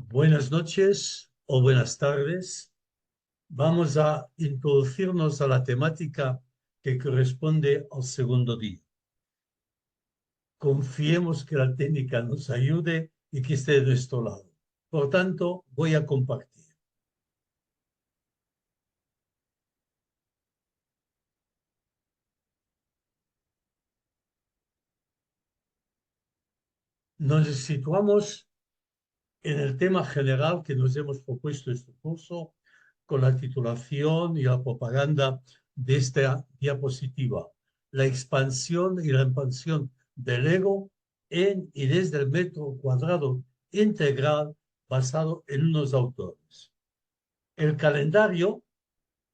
Buenas noches o buenas tardes. Vamos a introducirnos a la temática que corresponde al segundo día. Confiemos que la técnica nos ayude y que esté de nuestro lado. Por tanto, voy a compartir. Nos situamos en el tema general que nos hemos propuesto este curso con la titulación y la propaganda de esta diapositiva. La expansión y la expansión del ego en y desde el metro cuadrado integral basado en unos autores. El calendario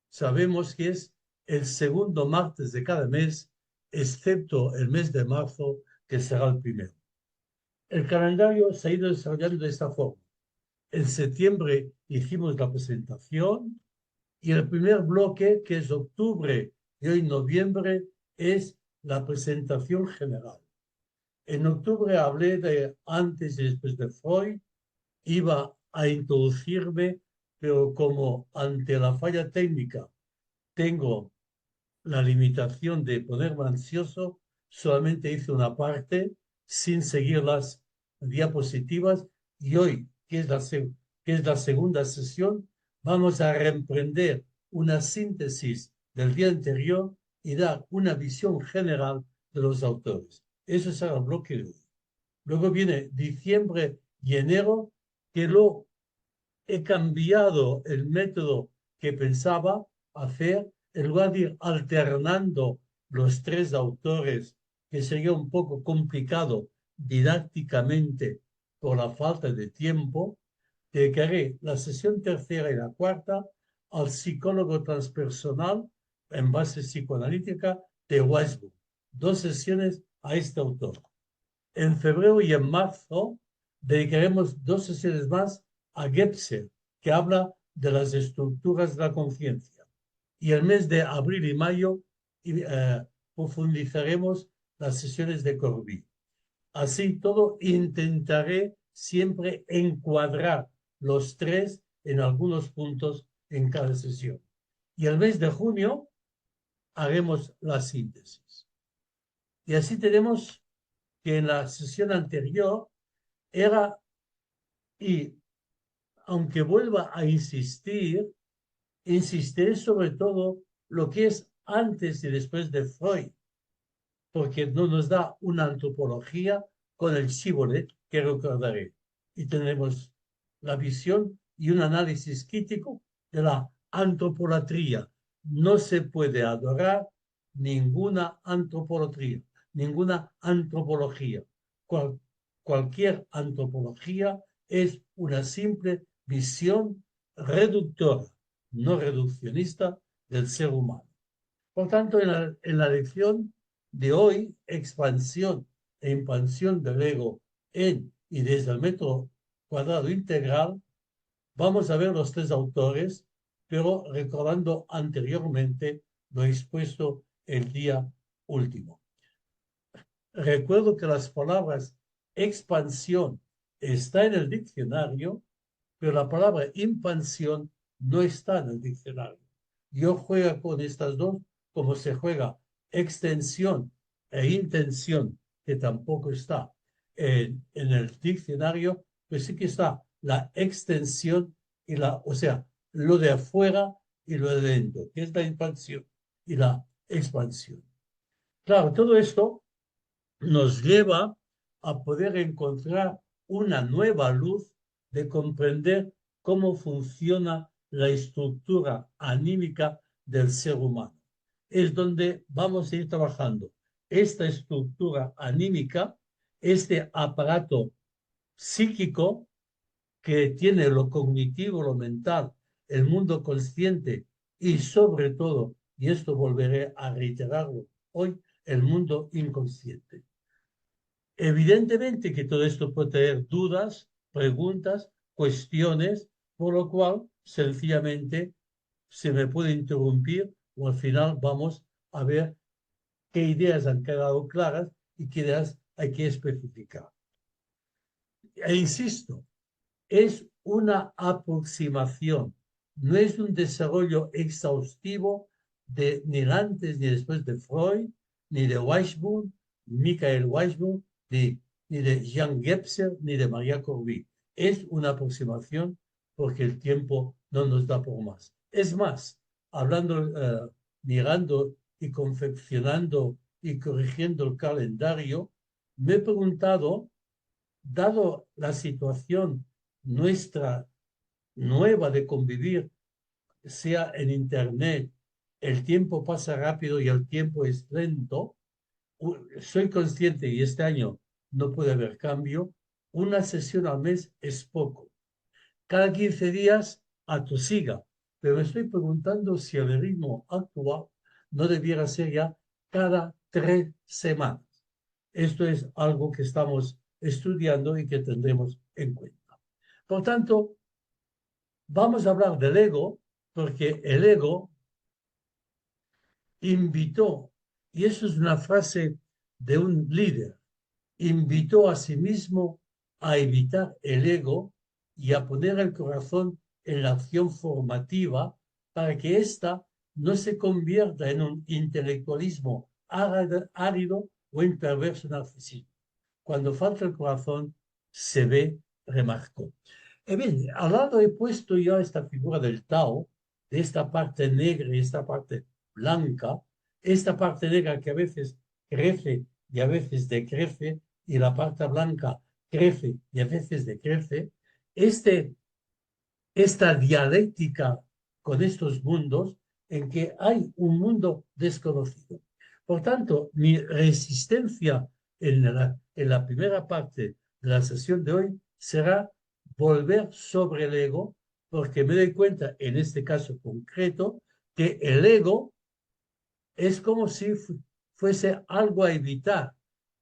sabemos que es el segundo martes de cada mes, excepto el mes de marzo, que será el primero. El calendario se ha ido desarrollando de esta forma. En septiembre hicimos la presentación y el primer bloque, que es octubre y hoy noviembre, es la presentación general. En octubre hablé de antes y después de Freud, iba a introducirme, pero como ante la falla técnica tengo la limitación de ponerme ansioso, solamente hice una parte sin seguir las diapositivas y hoy, que es la segunda sesión, vamos a reemprender una síntesis del día anterior y dar una visión general de los autores. Eso será el bloque de hoy. Luego viene diciembre y enero, que lo he cambiado el método que pensaba hacer, en lugar de ir alternando los tres autores, que sería un poco complicado didácticamente por la falta de tiempo, dedicaré la sesión tercera y la cuarta al psicólogo transpersonal en base psicoanalítica de Weisbuch. Dos sesiones a este autor. En febrero y en marzo dedicaremos dos sesiones más a Gebser, que habla de las estructuras de la conciencia. Y el mes de abril y mayo profundizaremos las sesiones de Corby. Así todo, intentaré siempre encuadrar los tres en algunos puntos en cada sesión. Y el mes de junio haremos la síntesis. Y así tenemos que en la sesión anterior era, y aunque vuelva a insistir, insistiré sobre todo lo que es antes y después de Freud, porque no nos da una antropología con el Shibboleth, que recordaré, y tendremos la visión y un análisis crítico de la antropolatría. No se puede adorar ninguna antropolatría, ninguna antropología. Cualquier antropología es una simple visión reductora, no reduccionista del ser humano. Por tanto, en la lección de hoy, expansión e expansión del ego en y desde el metro cuadrado integral, vamos a ver los tres autores, pero recordando anteriormente lo expuesto el día último. Recuerdo que las palabras expansión está en el diccionario, pero la palabra impansión no está en el diccionario. Yo juego con estas dos como se juega extensión e intención, que tampoco está en el diccionario, pues sí que está la extensión y o sea, lo de afuera y lo de dentro, que es la impansión y la expansión. Claro, todo esto nos lleva a poder encontrar una nueva luz de comprender cómo funciona la estructura anímica del ser humano. Es donde vamos a ir trabajando esta estructura anímica, este aparato psíquico que tiene lo cognitivo, lo mental, el mundo consciente y sobre todo, y esto volveré a reiterarlo hoy, el mundo inconsciente. Evidentemente que todo esto puede tener dudas, preguntas, cuestiones, por lo cual sencillamente se me puede interrumpir o al final vamos a ver qué ideas han quedado claras y qué ideas hay que especificar. E insisto, es una aproximación, no es un desarrollo exhaustivo de ni antes ni después de Freud, ni de Weisburd, Michael Weisburd, ni de Jean Gebser, ni de María Corby. Es una aproximación porque el tiempo no nos da por más. Es más, hablando, mirando y confeccionando y corrigiendo el calendario, me he preguntado, dado la situación nuestra nueva de convivir, sea en Internet, el tiempo pasa rápido y el tiempo es lento, soy consciente y este año no puede haber cambio, una sesión al mes es poco. Cada 15 días atosiga, pero me estoy preguntando si el ritmo actual no debiera ser ya cada 3 semanas. Esto es algo que estamos estudiando y que tendremos en cuenta. Por tanto, vamos a hablar del ego, porque el ego invitó, y eso es una frase de un líder, invitó a sí mismo a evitar el ego y a poner el corazón en la acción formativa para que ésta no se convierta en un intelectualismo árido o en perverso narcisismo. Cuando falta el corazón, se ve, remarcó. Bien, al lado he puesto ya esta figura del Tao, de esta parte negra y esta parte blanca, esta parte negra que a veces crece y a veces decrece, y la parte blanca crece y a veces decrece. Esta dialéctica con estos mundos en que hay un mundo desconocido. Por tanto, mi resistencia en la primera parte de la sesión de hoy será volver sobre el ego, porque me doy cuenta, en este caso concreto, que el ego es como si fuese algo a evitar,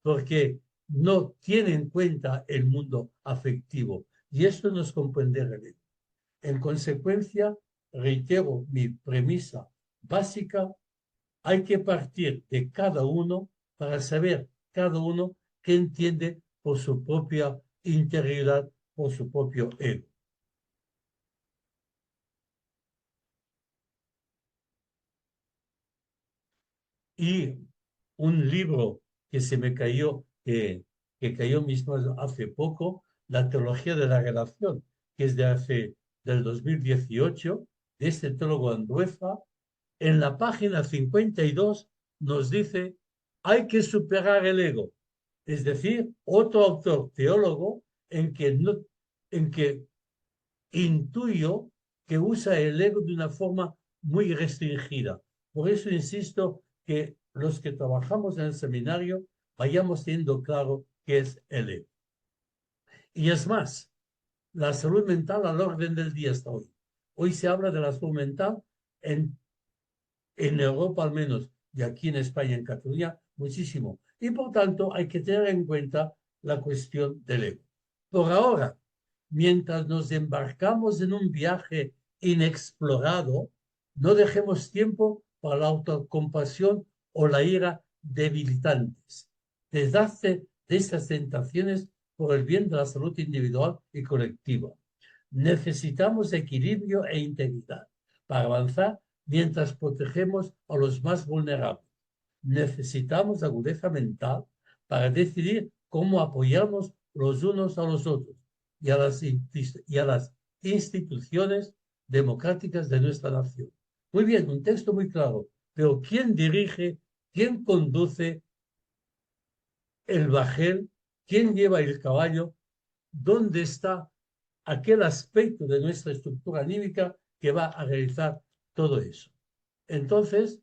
porque no tiene en cuenta el mundo afectivo. Y esto no es comprender el ego. En consecuencia, reitero mi premisa básica, hay que partir de cada uno para saber cada uno qué entiende por su propia interioridad, por su propio ego. Y un libro que se me cayó, que cayó mismo hace poco, La teología de la relación, que es del 2018, de este teólogo Andueza, en la página 52 nos dice, hay que superar el ego. Es decir, otro autor teólogo en que intuyo que usa el ego de una forma muy restringida. Por eso insisto que los que trabajamos en el seminario vayamos teniendo claro qué es el ego. Y es más, la salud mental al orden del día hasta hoy. Hoy se habla de la salud mental en Europa al menos, y aquí en España, en Cataluña, muchísimo. Y por tanto hay que tener en cuenta la cuestión del ego. Por ahora, mientras nos embarcamos en un viaje inexplorado, no dejemos tiempo para la autocompasión o la ira debilitantes. Deshace de estas tentaciones por el bien de la salud individual y colectiva. Necesitamos equilibrio e integridad para avanzar mientras protegemos a los más vulnerables. Necesitamos agudeza mental para decidir cómo apoyarnos los unos a los otros y a las instituciones democráticas de nuestra nación. Muy bien, un texto muy claro, pero ¿quién dirige, quién conduce el bajel, quién lleva el caballo? ¿Dónde está aquel aspecto de nuestra estructura anímica que va a realizar todo eso? Entonces,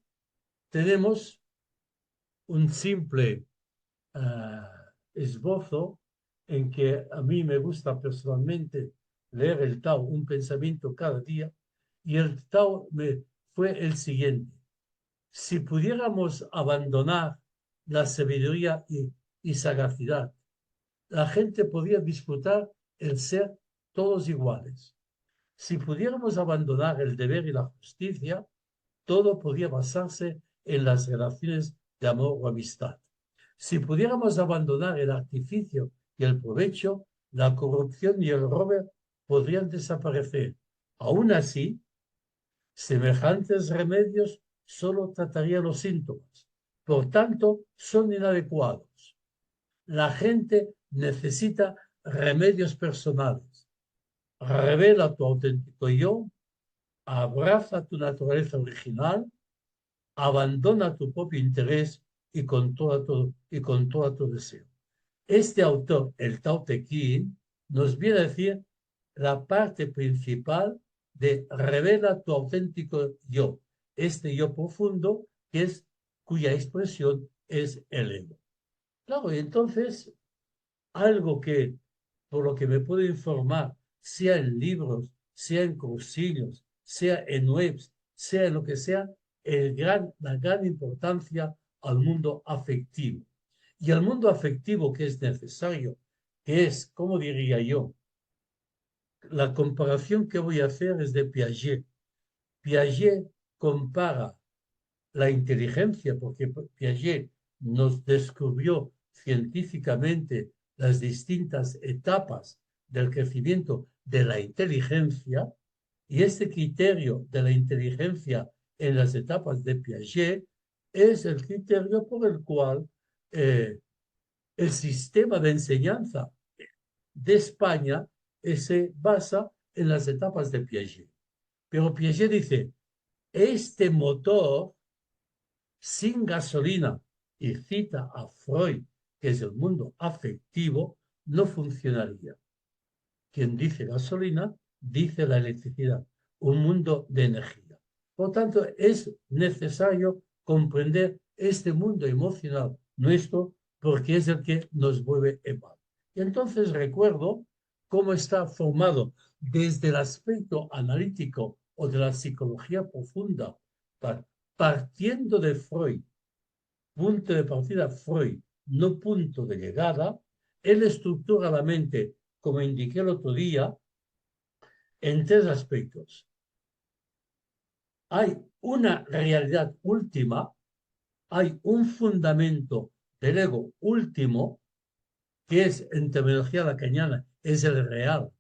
tenemos un simple esbozo en que a mí me gusta personalmente leer el Tao, un pensamiento cada día, y el Tao me fue el siguiente. Si pudiéramos abandonar la sabiduría y sagacidad, la gente podría disfrutar el ser todos iguales. Si pudiéramos abandonar el deber y la justicia, todo podría basarse en las relaciones de amor o amistad. Si pudiéramos abandonar el artificio y el provecho, la corrupción y el robo podrían desaparecer. Aún así, semejantes remedios solo tratarían los síntomas. Por tanto, son inadecuados. La gente necesita remedios personales. Revela tu auténtico yo, abraza tu naturaleza original, abandona tu propio interés y con todo tu deseo. Este autor, el Tao Te Ching, nos viene a decir la parte principal de revela tu auténtico yo, este yo profundo cuya expresión es el ego. Claro, y entonces algo que, por lo que me puedo informar, sea en libros, sea en cursillos, sea en webs, sea en lo que sea, la gran importancia al mundo afectivo. Y al mundo afectivo que es necesario, que es, ¿cómo diría yo? La comparación que voy a hacer es de Piaget. Piaget compara la inteligencia, porque Piaget nos descubrió científicamente las distintas etapas del crecimiento de la inteligencia, y este criterio de la inteligencia en las etapas de Piaget es el criterio por el cual el sistema de enseñanza de España se basa en las etapas de Piaget. Pero Piaget dice, este motor sin gasolina, y cita a Freud, que es el mundo afectivo, no funcionaría. Quien dice gasolina, dice la electricidad, un mundo de energía. Por tanto, es necesario comprender este mundo emocional nuestro porque es el que nos mueve en mal. Y entonces recuerdo cómo está formado desde el aspecto analítico o de la psicología profunda, partiendo de Freud, punto de partida Freud, no punto de llegada, él estructura la mente, como indiqué el otro día, en tres aspectos. Hay una realidad última, hay un fundamento del ego último, que es en terminología lacaniana, es el real.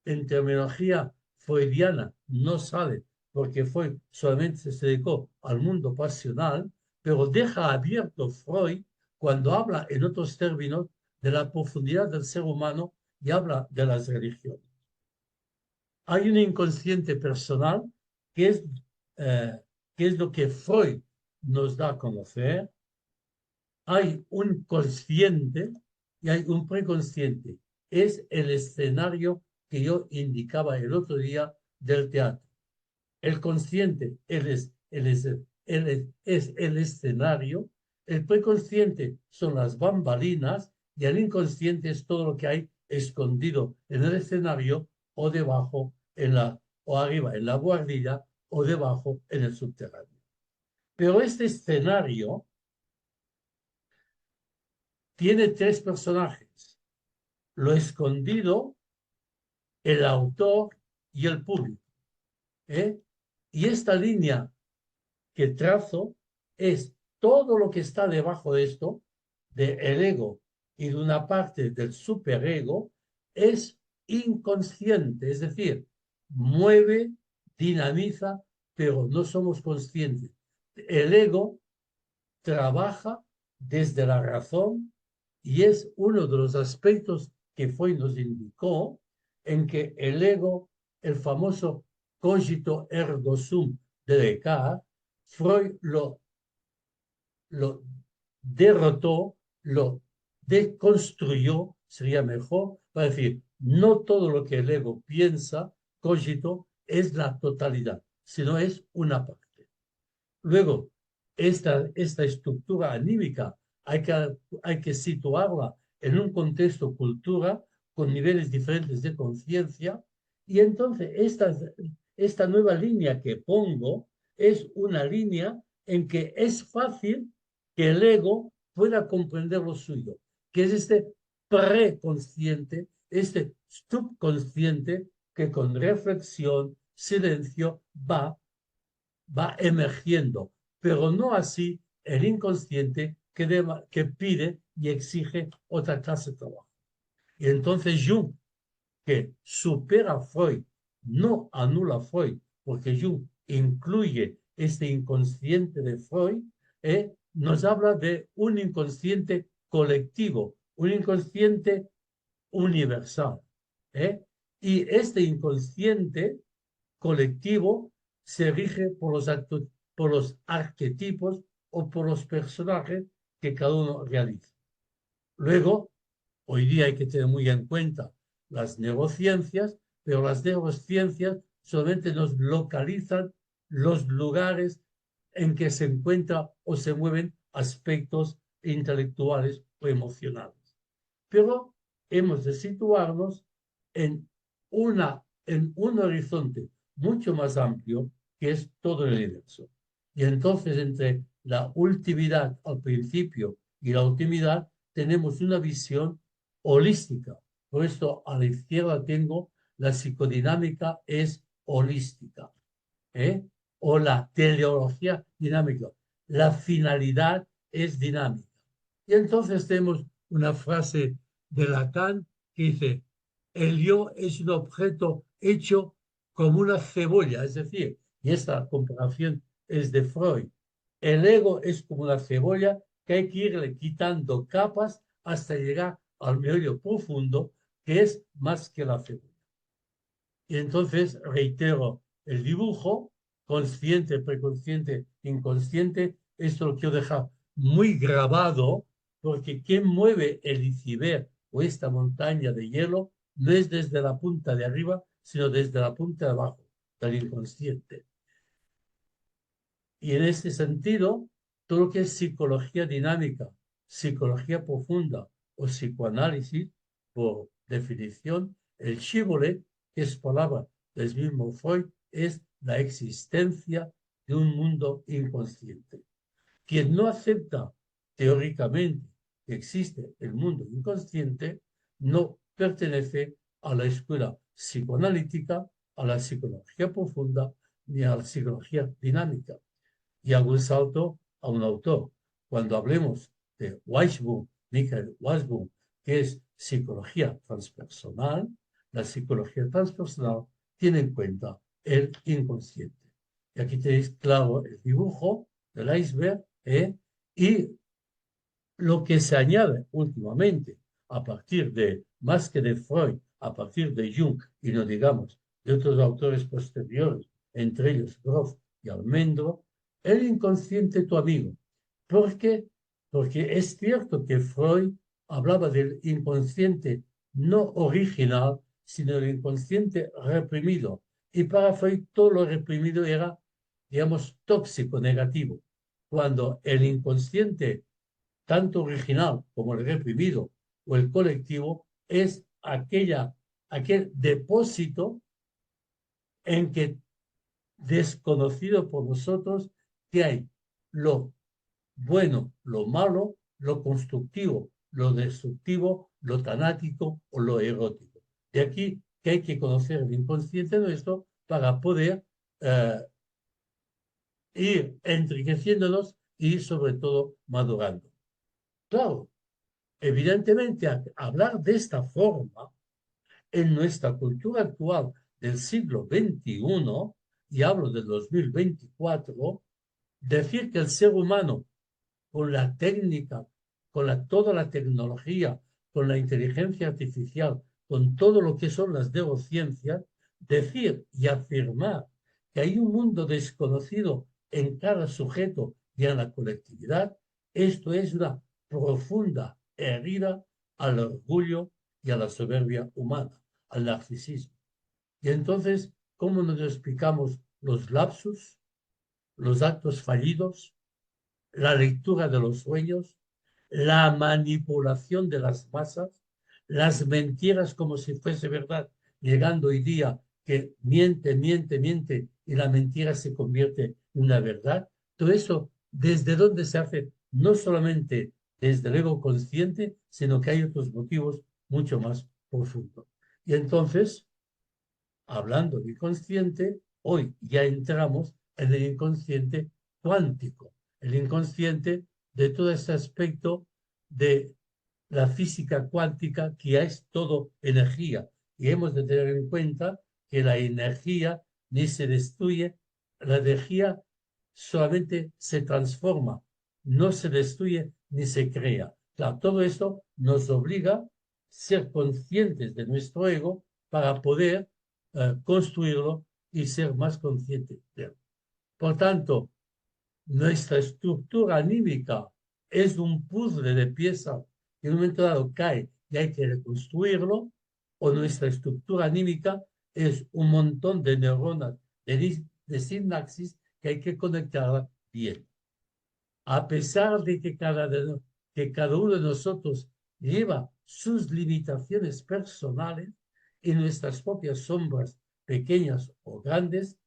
En terminología freudiana no sale, porque Freud solamente se dedicó al mundo pasional, pero deja abierto Freud cuando habla en otros términos de la profundidad del ser humano y habla de las religiones. Hay un inconsciente personal que es, eh, que es lo que Freud nos da a conocer. Hay un consciente y hay un preconsciente. Es el escenario que yo indicaba el otro día del teatro. El consciente es el escenario, el preconsciente son las bambalinas y el inconsciente es todo lo que hay escondido en el escenario o debajo o arriba en la guardilla o debajo en el subterráneo. Pero este escenario tiene tres personajes: lo escondido, el autor y el público. ¿eh? Y esta línea que trazo es todo lo que está debajo de esto, del ego y de una parte del superego, es inconsciente, es decir, mueve, dinamiza, pero no somos conscientes. El ego trabaja desde la razón y es uno de los aspectos que Freud nos indicó en que el ego, el famoso cogito ergo sum de Descartes, Freud lo derrotó, lo deconstruyó, sería mejor, para decir, no todo lo que el ego piensa, cogito, es la totalidad, sino es una parte. Luego, esta estructura anímica hay que situarla en un contexto cultura con niveles diferentes de conciencia y entonces esta nueva línea que pongo es una línea en que es fácil que el ego pueda comprender lo suyo, que es este preconsciente, este subconsciente que con reflexión, silencio va emergiendo, pero no así el inconsciente que pide y exige otra clase de trabajo. Y entonces Jung que supera a Freud, no anula a Freud, porque Jung incluye este inconsciente de Freud, nos habla de un inconsciente colectivo, un inconsciente universal. ¿eh? Y este inconsciente colectivo se rige por por los arquetipos o por los personajes que cada uno realiza. Luego, hoy día hay que tener muy en cuenta las neurociencias, pero las neurociencias solamente nos localizan los lugares en que se encuentran o se mueven aspectos intelectuales o emocionales. Pero hemos de situarnos en, en un horizonte mucho más amplio que es todo el universo. Y entonces entre la ultimidad al principio y la ultimidad tenemos una visión holística. Por esto a la izquierda tengo la psicodinámica es holística, ¿eh? O la teleología dinámica. La finalidad es dinámica. Y entonces tenemos una frase de Lacan que dice, el yo es un objeto hecho como una cebolla, es decir, y esta comparación es de Freud, el ego es como una cebolla que hay que irle quitando capas hasta llegar al meollo profundo, que es más que la cebolla. Y entonces reitero el dibujo, consciente, preconsciente, inconsciente, esto lo quiero dejar muy grabado, porque quien mueve el iceberg o esta montaña de hielo no es desde la punta de arriba, sino desde la punta de abajo, del inconsciente. Y en este sentido, todo lo que es psicología dinámica, psicología profunda o psicoanálisis, por definición, el shibboleth, que es palabra del mismo Freud, es la existencia de un mundo inconsciente. Quien no acepta teóricamente que existe el mundo inconsciente, no pertenece a la escuela psicoanalítica, a la psicología profunda, ni a la psicología dinámica. Y hago un salto a un autor. Cuando hablemos de Weisbull, Michael Weisbull, que es psicología transpersonal, la psicología transpersonal tiene en cuenta el inconsciente. Y aquí tenéis claro el dibujo del iceberg, y lo que se añade últimamente a partir de, más que de Freud, a partir de Jung, y no digamos de otros autores posteriores, entre ellos Grof y Almendro, el inconsciente tu amigo. ¿Por qué? Porque es cierto que Freud hablaba del inconsciente no original, sino del inconsciente reprimido. Y para Freud todo lo reprimido era, digamos, tóxico, negativo. Cuando el inconsciente tanto original como el reprimido o el colectivo, es aquel depósito en que, desconocido por nosotros, que hay lo bueno, lo malo, lo constructivo, lo destructivo, lo tanático o lo erótico. De aquí que hay que conocer el inconsciente nuestro para poder ir enriqueciéndonos y sobre todo madurando. Claro, evidentemente, hablar de esta forma en nuestra cultura actual del siglo XXI, y hablo del 2024, decir que el ser humano, con la técnica, con toda la tecnología, con la inteligencia artificial, con todo lo que son las neurociencias, decir y afirmar que hay un mundo desconocido en cada sujeto y en la colectividad, esto es una profunda herida al orgullo y a la soberbia humana, al narcisismo. Y entonces, ¿cómo nos explicamos los lapsus, los actos fallidos, la lectura de los sueños, la manipulación de las masas, las mentiras como si fuese verdad, llegando hoy día que miente, miente, miente y la mentira se convierte en una verdad? Todo eso, ¿desde dónde se hace? No solamente desde el ego consciente, sino que hay otros motivos mucho más profundos. Y entonces, hablando de inconsciente, hoy ya entramos en el inconsciente cuántico, el inconsciente de todo ese aspecto de la física cuántica que ya es todo energía y hemos de tener en cuenta que la energía ni se destruye, la energía solamente se transforma, no se destruye ni se crea. Claro, todo esto nos obliga a ser conscientes de nuestro ego para poder construirlo y ser más conscientes de él. Por tanto, nuestra estructura anímica es un puzzle de piezas que en un momento dado cae y hay que reconstruirlo, o nuestra estructura anímica es un montón de neuronas de sinapsis que hay que conectarla bien. A pesar de que cada uno de nosotros lleva sus limitaciones personales y nuestras propias sombras, pequeñas o grandes,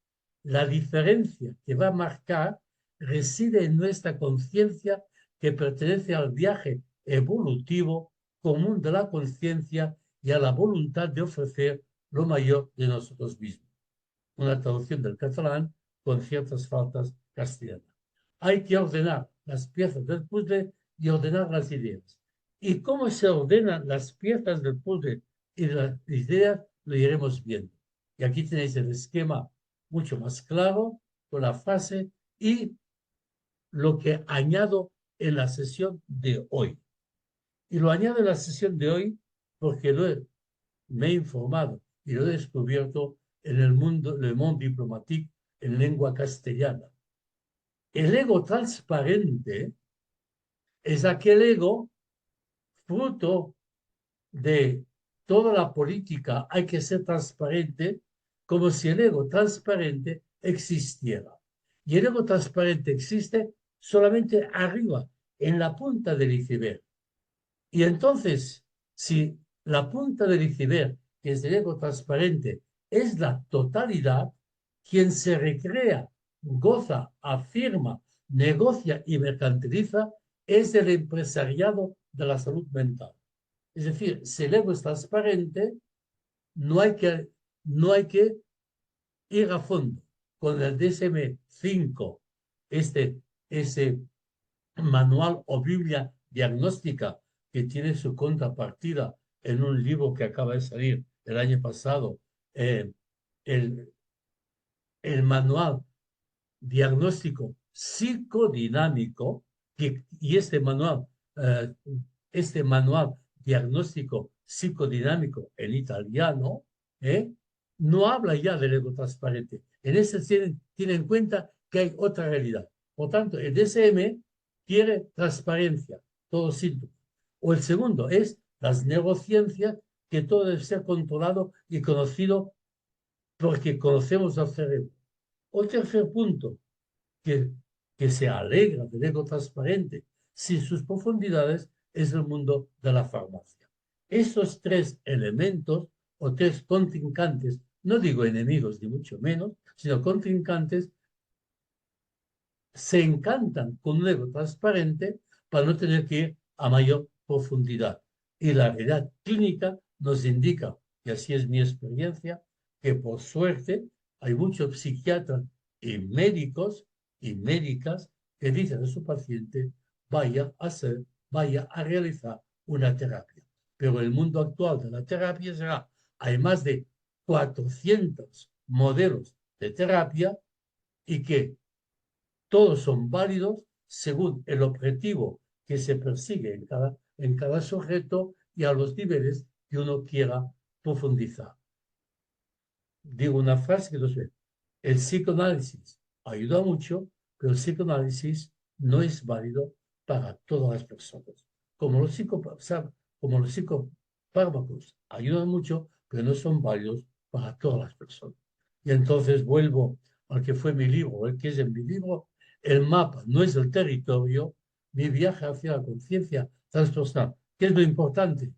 la diferencia que va a marcar reside en nuestra conciencia que pertenece al viaje evolutivo común de la conciencia y a la voluntad de ofrecer lo mayor de nosotros mismos. Una traducción del catalán con ciertas faltas castellanas. Hay que ordenar las piezas del puzzle y ordenar las ideas. ¿Y cómo se ordenan las piezas del puzzle y las ideas? Lo iremos viendo. Y aquí tenéis el esquema mucho más claro con la frase y lo que añado en la sesión de hoy. Y lo añado en la sesión de hoy porque me he informado y lo he descubierto en el mundo, Le Monde Diplomatique, en lengua castellana. El ego transparente es aquel ego fruto de toda la política. Hay que ser transparente como si el ego transparente existiera. Y el ego transparente existe solamente arriba, en la punta del iceberg. Y entonces, si la punta del iceberg, que es el ego transparente, es la totalidad, quien se recrea, goza, afirma, negocia y mercantiliza es el empresariado de la salud mental. Es decir, si el ego es transparente, no hay que ir a fondo. Con el DSM-5, ese manual o Biblia diagnóstica que tiene su contrapartida en un libro que acaba de salir el año pasado, el, el manual diagnóstico psicodinámico, y este manual diagnóstico psicodinámico en italiano, no habla ya del ego transparente. En ese tiene en cuenta que hay otra realidad. Por tanto, el DSM quiere transparencia, todos síntomas. O el segundo es las neurociencias, que todo debe ser controlado y conocido porque conocemos al cerebro. O tercer punto, que, que se alegra del ego transparente, sin sus profundidades, es el mundo de la farmacia. Estos tres elementos o tres contrincantes, no digo enemigos ni mucho menos, sino contrincantes, se encantan con un ego transparente para no tener que ir a mayor profundidad. Y la realidad clínica nos indica, y así es mi experiencia, que por suerte hay muchos psiquiatras y médicos y médicas que dicen a su paciente vaya a realizar una terapia. Pero el mundo actual de la terapia será, hay más de 400 modelos de terapia y que todos son válidos según el objetivo que se persigue en cada sujeto y a los niveles que uno quiera profundizar. Digo una frase que no sé. El psicoanálisis ayuda mucho, pero el psicoanálisis no es válido para todas las personas. Como los psicofármacos ayudan mucho, pero no son válidos para todas las personas. Y entonces vuelvo al que fue mi libro, el que es en mi libro, el mapa no es el territorio, mi viaje hacia la conciencia transpersonal. ¿Qué es lo importante?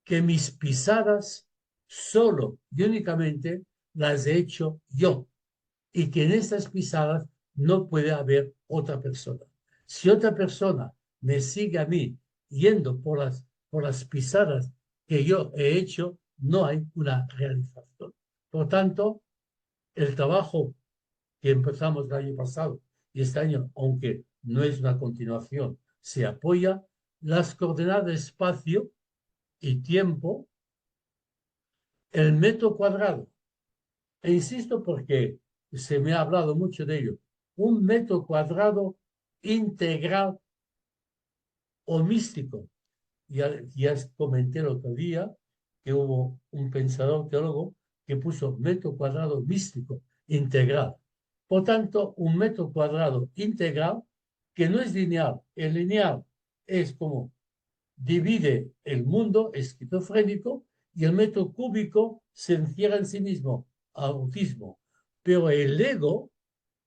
Que mis pisadas solo y únicamente las he hecho yo y que en estas pisadas no puede haber otra persona. Si otra persona me sigue a mí yendo por las pisadas que yo he hecho, no hay una realización. Por tanto, el trabajo que empezamos el año pasado y este año, aunque no es una continuación, se apoya las coordenadas de espacio y tiempo el metro cuadrado. E insisto porque se me ha hablado mucho de ello. Un metro cuadrado integral o místico. Ya comenté el otro día que hubo un pensador teólogo que puso metro cuadrado místico integral. Por tanto, un metro cuadrado integral que no es lineal. El lineal es como divide el mundo esquizofrénico y el metro cúbico se encierra en sí mismo, autismo. Pero el ego,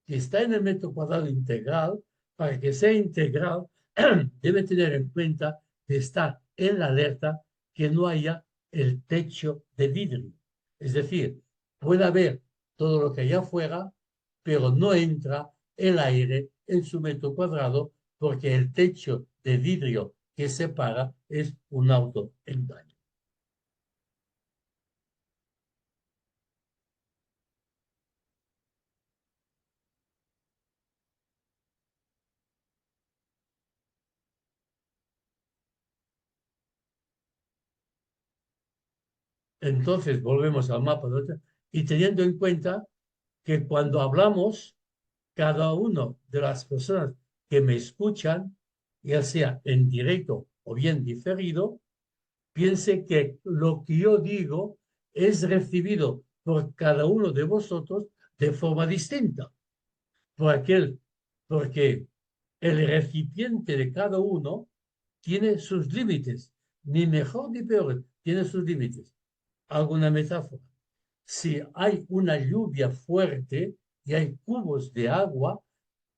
que está en el metro cuadrado integral, para que sea integral, debe tener en cuenta de estar en la alerta que no haya el techo de vidrio. Es decir, puede haber todo lo que hay afuera, pero no entra el aire en su metro cuadrado porque el techo de vidrio que separa es un autoengaño. Entonces volvemos al mapa y teniendo en cuenta que cuando hablamos, cada uno de las personas que me escuchan, ya sea en directo o bien diferido, piense que lo que yo digo es recibido por cada uno de vosotros de forma distinta, por aquel, porque el recipiente de cada uno tiene sus límites, ni mejor ni peor, tiene sus límites. Alguna metáfora. Si hay una lluvia fuerte y hay cubos de agua,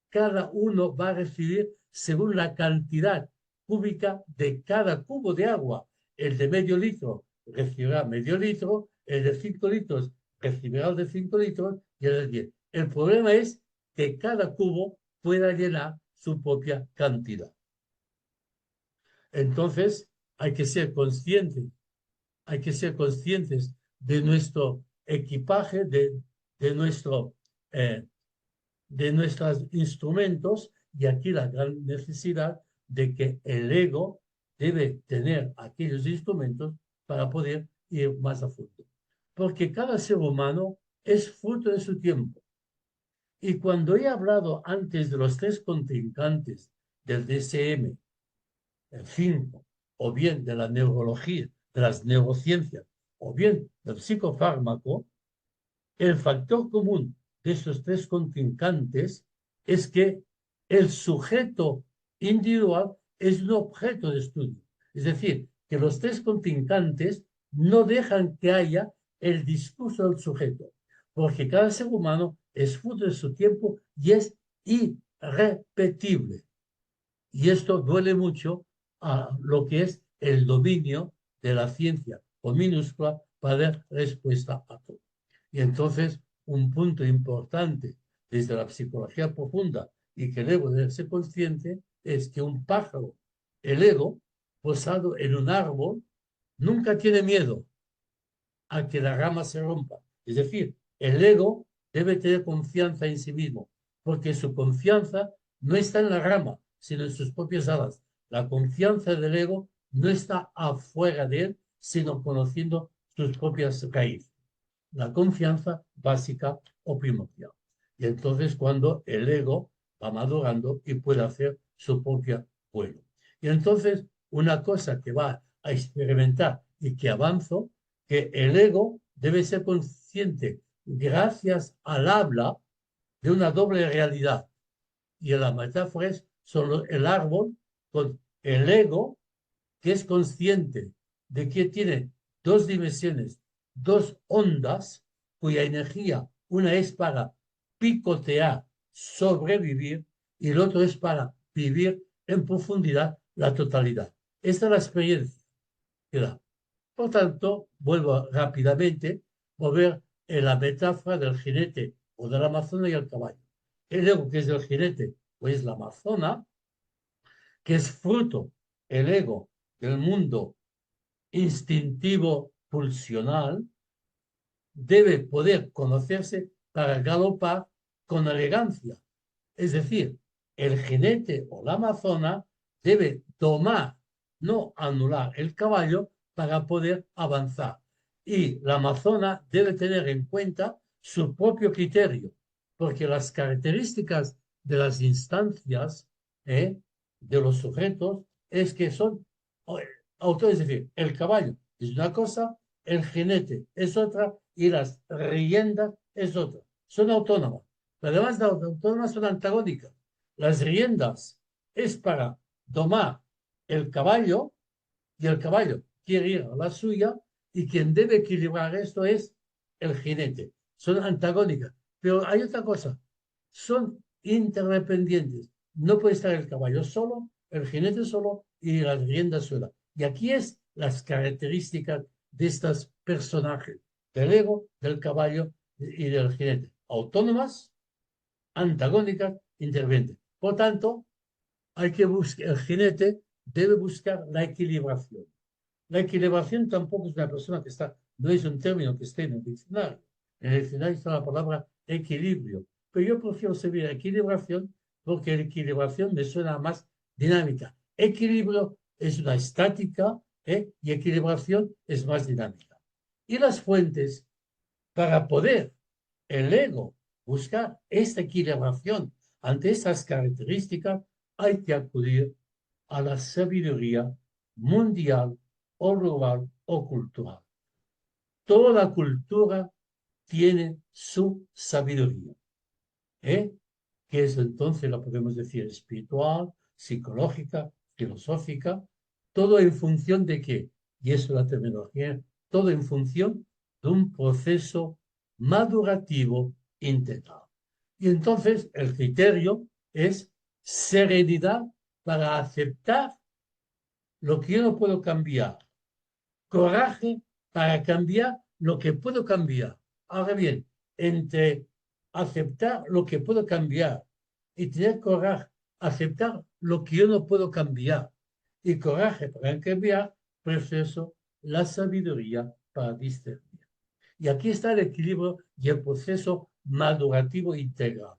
cada uno va a recibir según la cantidad cúbica de cada cubo de agua. El de medio litro recibirá medio litro, el de 5 litros recibirá el de 5 litros y el de 10. El problema es que cada cubo pueda llenar su propia cantidad. Entonces, hay que ser conscientes, hay que ser conscientes de nuestro equipaje, de nuestro de nuestros instrumentos y aquí la gran necesidad de que el ego debe tener aquellos instrumentos para poder ir más a fondo. Porque cada ser humano es fruto de su tiempo. Y cuando he hablado antes de los tres contrincantes del DSM, el 5, o bien de la neurología, de las neurociencias, o bien del psicofármaco, el factor común de estos tres contrincantes es que el sujeto individual es un objeto de estudio. Es decir, que los tres contrincantes no dejan que haya el discurso del sujeto, porque cada ser humano es fruto de su tiempo y es irrepetible. Y esto duele mucho a lo que es el dominio de la ciencia con minúscula para dar respuesta a todo. Y entonces, un punto importante desde la psicología profunda y que debo de ser consciente es que un pájaro, el ego, posado en un árbol, nunca tiene miedo a que la rama se rompa. Es decir, el ego debe tener confianza en sí mismo, porque su confianza no está en la rama, sino en sus propias alas. La confianza del ego no está afuera de él, sino conociendo sus propias raíces. La confianza básica o primordial. Y entonces cuando el ego va madurando y puede hacer su propio vuelo. Y entonces una cosa que va a experimentar y que avanzo, que el ego debe ser consciente gracias al habla de una doble realidad. Y en la metáfora es solo el árbol con el ego que es consciente de que tiene dos dimensiones, dos ondas, cuya energía, una es para picotear, sobrevivir, y el otro es para vivir en profundidad la totalidad. Esta es la experiencia que da. Por tanto, vuelvo rápidamente, volver en la metáfora del jinete o del amazona y el caballo. El ego que es el jinete o es la amazona, que es fruto, el ego, del mundo instintivo pulsional, debe poder conocerse para galopar con elegancia. Es decir, el jinete o la amazona debe domar, no anular el caballo para poder avanzar. Y la amazona debe tener en cuenta su propio criterio, porque las características de las instancias, de los sujetos, es que son autores, es decir, el caballo es una cosa, el jinete es otra y las riendas es otra. Son autónomas. Pero además de autónomas, son antagónicas. Las riendas es para domar el caballo y el caballo quiere ir a la suya y quien debe equilibrar esto es el jinete. Son antagónicas. Pero hay otra cosa, son interdependientes. No puede estar el caballo solo, el jinete solo y las riendas solas. Y aquí es las características de estos personajes, del ego, del caballo y del jinete. Autónomas, antagónicas, intervenientes. Por tanto, hay que buscar, el jinete debe buscar la equilibración. La equilibración tampoco es una persona que está, no es un término que esté en el diccionario. En el diccionario está la palabra equilibrio. Pero yo prefiero servir equilibración porque la equilibración me suena más dinámica. Equilibrio es una estática, y equilibración es más dinámica. Y las fuentes, para poder el ego buscar esta equilibración ante estas características, hay que acudir a la sabiduría mundial o global o cultural. Toda cultura tiene su sabiduría, que es entonces, la podemos decir, espiritual, psicológica, filosófica, todo en función de qué, y eso es la terminología, todo en función de un proceso madurativo integral. Y entonces el criterio es serenidad para aceptar lo que yo no puedo cambiar, coraje para cambiar lo que puedo cambiar. Ahora bien, entre aceptar lo que puedo cambiar y tener coraje, aceptar lo que yo no puedo cambiar y coraje para cambiar, proceso la sabiduría para discernir. Y aquí está el equilibrio y el proceso madurativo integral.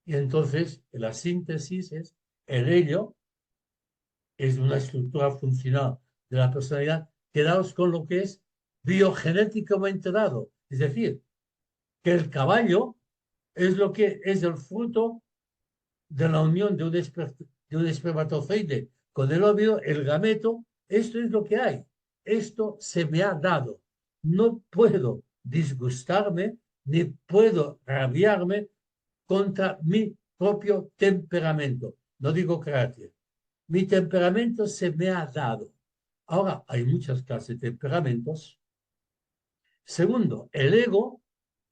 Y entonces, la síntesis es el ello, es una estructura funcional de la personalidad, quedaos con lo que es biogenéticamente dado. Es decir, que el caballo es lo que es el fruto de la unión de un espermatozoide con el óvulo, el gameto. Esto es lo que hay. Esto se me ha dado. No puedo disgustarme ni puedo rabiarme contra mi propio temperamento. No digo carácter. Mi temperamento se me ha dado. Ahora, hay muchas clases de temperamentos. Segundo, el ego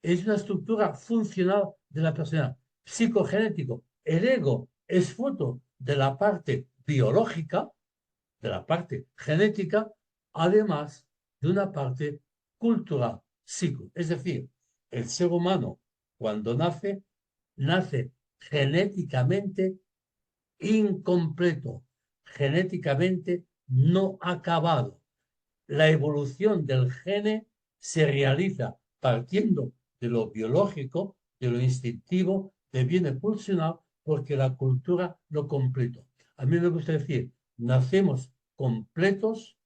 es una estructura funcional de la persona. Psicogenético. El ego es fruto de la parte biológica, de la parte genética, además de una parte cultural, psico. Es decir, el ser humano, cuando nace, nace genéticamente incompleto, genéticamente no acabado. La evolución del gene se realiza partiendo de lo biológico, de lo instintivo, de bien pulsional, porque la cultura lo completo. A mí me gusta decir, nacemos completos,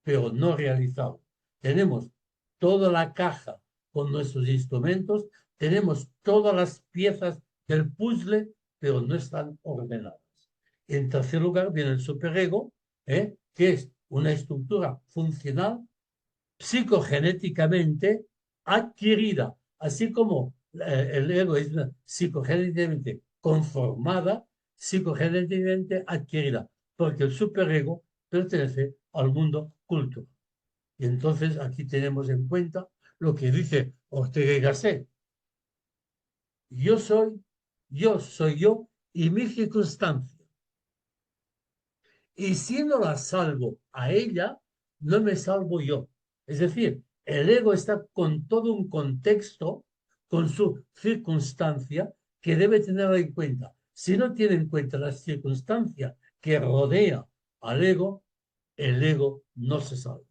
pero no realizados. Tenemos toda la caja con nuestros instrumentos, tenemos todas las piezas del puzzle, pero no están ordenadas. En tercer lugar viene el superego, que es una estructura funcional psicogenéticamente adquirida, así como el ego es psicogenéticamente conformada, psicogenéticamente adquirida, porque el superego pertenece al mundo culto. Y entonces aquí tenemos en cuenta lo que dice Ortega y Gasset. Yo soy yo y mi circunstancia. Y si no la salvo a ella, no me salvo yo. Es decir, el ego está con todo un contexto, con su circunstancia, que debe tener en cuenta. Si no tiene en cuenta la circunstancia que rodea al ego, el ego no se salva.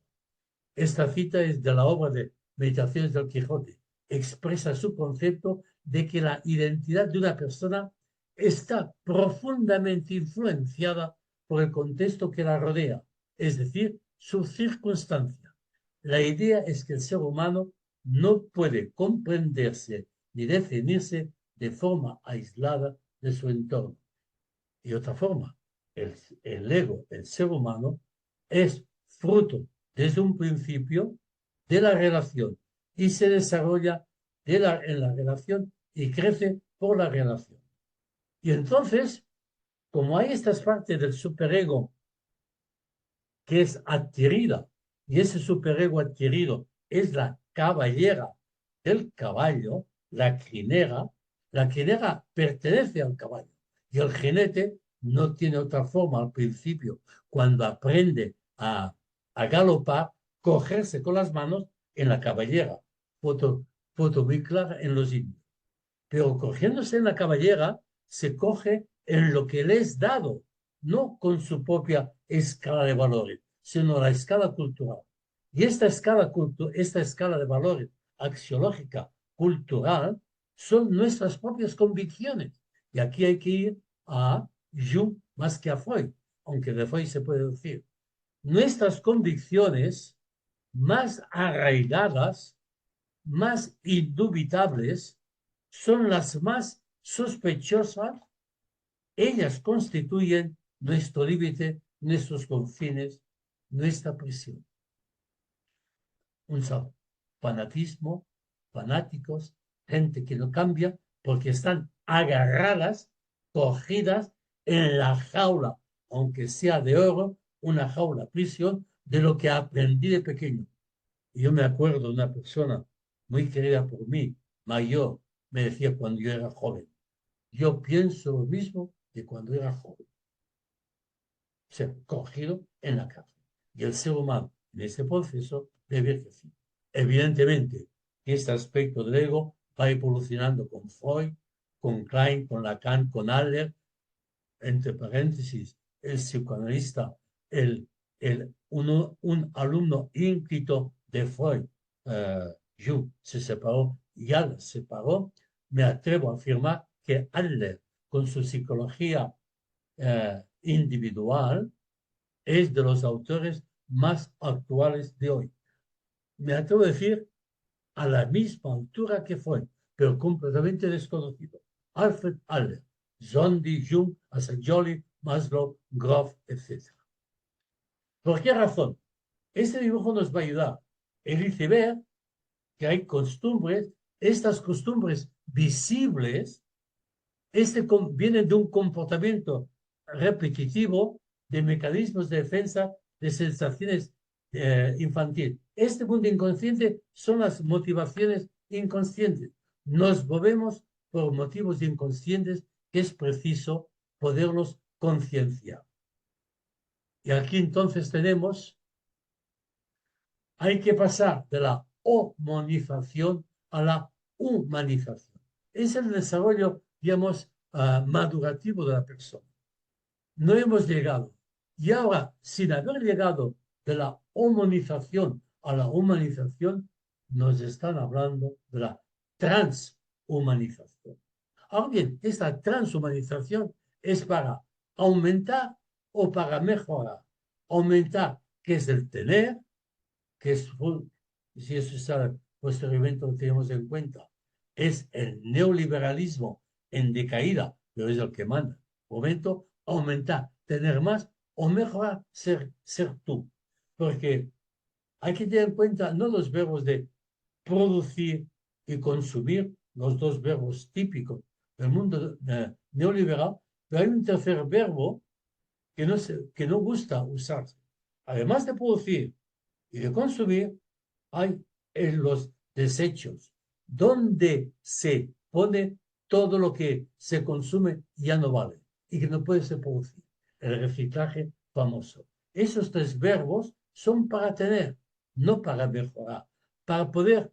Esta cita es de la obra de Meditaciones del Quijote. Expresa su concepto de que la identidad de una persona está profundamente influenciada por el contexto que la rodea, es decir, su circunstancia. La idea es que el ser humano no puede comprenderse ni definirse de forma aislada de su entorno. Y otra forma, el ego, el ser humano, es fruto desde un principio de la relación y se desarrolla en la relación y crece por la relación. Y entonces, como hay estas partes del superego que es adquirida, y ese superego adquirido es la caballera del caballo, la crinera pertenece al caballo, y el jinete no tiene otra forma al principio, cuando aprende a galopar, cogerse con las manos en la caballera, foto muy clara en los indios. Pero cogiéndose en la caballera, se coge en lo que le es dado, no con su propia escala de valores, sino la escala cultural. Y esta escala de valores axiológica, cultural, son nuestras propias convicciones. Y aquí hay que ir a Jung más que a Freud, aunque de Freud se puede decir. Nuestras convicciones más arraigadas, más indubitables, son las más sospechosas. Ellas constituyen nuestro límite, nuestros confines, nuestra prisión. Un fanatismo, fanáticos, gente que no cambia porque están agarradas, cogidas en la jaula, aunque sea de oro, una jaula prisión de lo que aprendí de pequeño. Y yo me acuerdo de una persona muy querida por mí, mayor, me decía cuando yo era joven, yo pienso lo mismo que cuando era joven. O sea, cogido en la cárcel. Y el ser humano en ese proceso debe crecer. Evidentemente, este aspecto del ego va evolucionando con Freud, con Klein, con Lacan, con Adler, entre paréntesis, el psicoanalista, un alumno ínclito de Freud, Jung, se separó, ya se separó, me atrevo a afirmar que Adler, con su psicología individual, es de los autores más actuales de hoy. Me atrevo a decir a la misma altura que fue, pero completamente desconocido. Alfred Adler, Zondi, Jung, Assagioli, Maslow, Grof, etc. ¿Por qué razón? Este dibujo nos va a ayudar. El iceberg, que hay costumbres, estas costumbres visibles, vienen de un comportamiento repetitivo de mecanismos de defensa de sensaciones infantiles. Este mundo inconsciente son las motivaciones inconscientes. Nos movemos por motivos inconscientes que es preciso poderlos concienciar. Y aquí entonces hay que pasar de la homonización a la humanización. Es el desarrollo, digamos, madurativo de la persona. No hemos llegado. Y ahora, sin haber llegado de la homonización a la humanización, nos están hablando de la transhumanización. Ahora bien, esta transhumanización es para aumentar o para mejorar. Aumentar, que es el tener, que es, si eso está posteriormente lo tenemos en cuenta, es el neoliberalismo en decaída, pero es el que manda. Momento, aumentar, tener más o mejorar, ser tú. Porque hay que tener en cuenta no los verbos de producir y consumir, los dos verbos típicos del mundo neoliberal, pero hay un tercer verbo que no gusta usarse. Además de producir y de consumir, hay en los desechos, donde se pone todo lo que se consume ya no vale y que no puede ser producido. El reciclaje famoso. Esos tres verbos son para tener, no para mejorar, para poder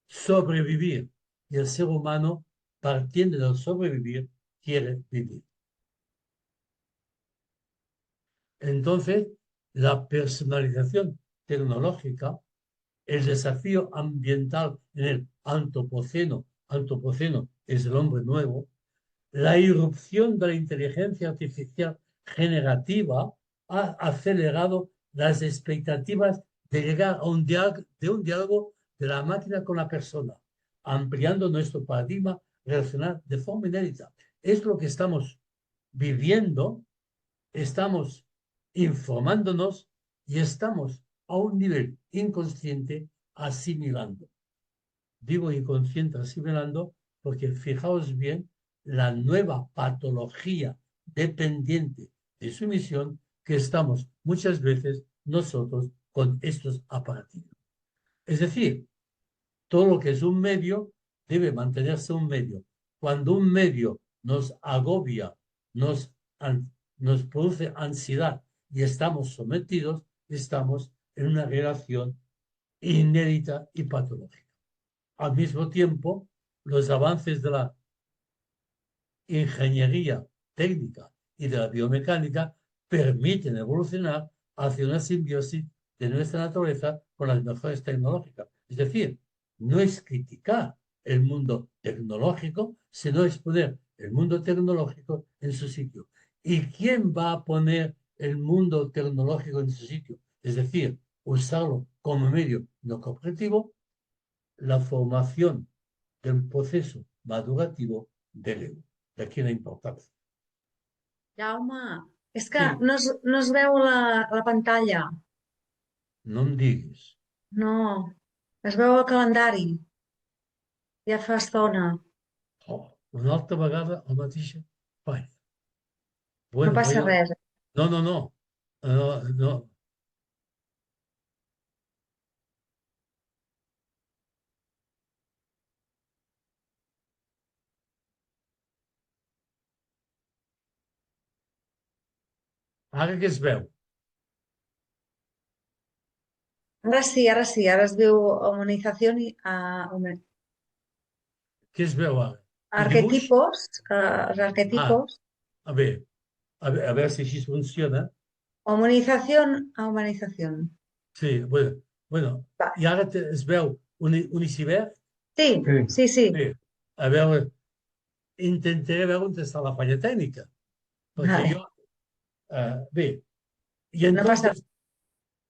sobrevivir. Y el ser humano, partiendo del sobrevivir, quiere vivir. Entonces, la personalización tecnológica, el desafío ambiental en el antropoceno es el hombre nuevo, la irrupción de la inteligencia artificial generativa ha acelerado las expectativas de llegar a un diálogo de la máquina con la persona, ampliando nuestro paradigma relacional de forma inédita. Es lo que estamos viviendo, estamos informándonos y estamos a un nivel inconsciente asimilando. Digo inconsciente asimilando porque fijaos bien la nueva patología dependiente de sumisión que estamos muchas veces nosotros con estos aparatos. Es decir, todo lo que es un medio debe mantenerse un medio. Cuando un medio nos agobia, nos, nos produce ansiedad y estamos sometidos, estamos en una relación inédita y patológica. Al mismo tiempo, los avances de la ingeniería técnica y de la biomecánica permiten evolucionar hacia una simbiosis de nuestra naturaleza con las mejores tecnológicas. Es decir, no es criticar el mundo tecnológico, sino es poner el mundo tecnológico en su sitio. ¿Y quién va a poner el mundo tecnológico en su sitio? Es decir, usarlo como medio no cooperativo, la formación del proceso madurativo del ego. D'aquí la importància. Jaume, és que Sí, no es veu la pantalla. no em diguis. No, es veu el calendari. Ja fa estona. Oh, una altra vegada la mateixa página. No Bueno, passa res. no, no, no. No, no. Ara que es veu? Ara sí, ara sí. Ara es diu humanización i Què es veu ara? El dibuix? arquetipos, els Ah, arquetipos. a veure, a veure si així funciona. Humanización a humanización. Sí, bueno. Vale. I ara es veu un iceberg? Sí, sí, sí. Bé, a veure, intentaré veure on està la falla tècnica, perquè Vale. jo, bé, i No passa res.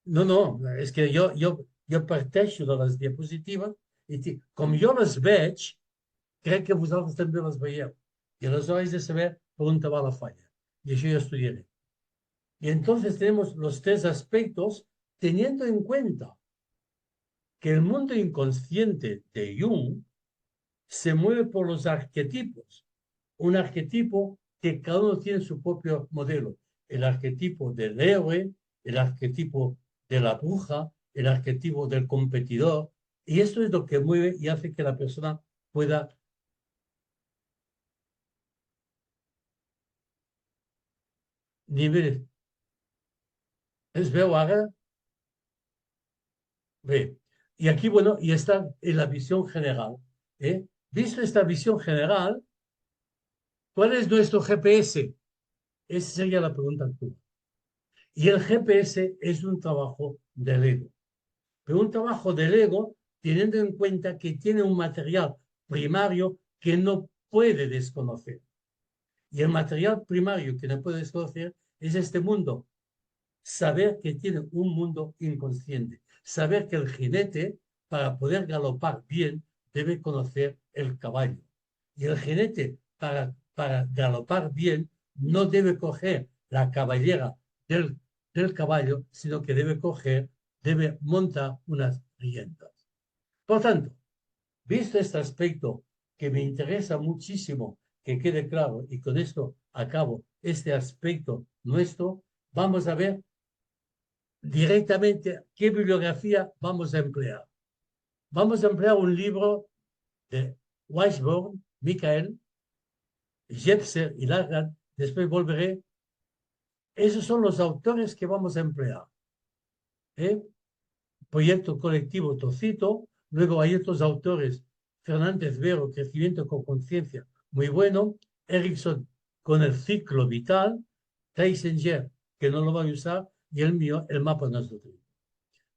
entonces, no, és que jo parteixo de les diapositives i com jo les veig, crec que vosaltres també les veieu. Y aleshores de saber por dónde va la falla. Y eso yo estudiaré. Y entonces tenemos los tres aspectos teniendo en cuenta que el mundo inconsciente de Jung se mueve por los arquetipos. Un arquetipo que cada uno tiene su propio modelo. El arquetipo del héroe, el arquetipo de la bruja, el arquetipo del competidor. Y esto es lo que mueve y hace que la persona pueda nivel. Es veu ara? Bé, y aquí, bueno, y está en la visión general. Visto esta visión general, ¿cuál es nuestro GPS? Esa sería la pregunta actual. Y el GPS es un trabajo del ego. Pero un trabajo del ego teniendo en cuenta que tiene un material primario que no puede desconocer. Y el material primario que no puede desconocer es este mundo. Saber que tiene un mundo inconsciente. Saber que el jinete, para poder galopar bien, debe conocer el caballo. Y el jinete, para galopar bien, no debe coger la caballera del caballo, sino que debe montar unas riendas. Por tanto, visto este aspecto que me interesa muchísimo que quede claro, y con esto acabo este aspecto nuestro, vamos a ver directamente qué bibliografía vamos a emplear. Vamos a emplear un libro de Weisborn, Michael, Jepser y Lagan. Después volveré. Esos son los autores que vamos a emplear. Proyecto colectivo Tocito. Luego hay otros autores. Fernández Vero, Crecimiento con Conciencia, muy bueno. Erickson con el ciclo vital. Treisinger, que no lo voy a usar. Y el mío, el mapa de nuestro tiempo.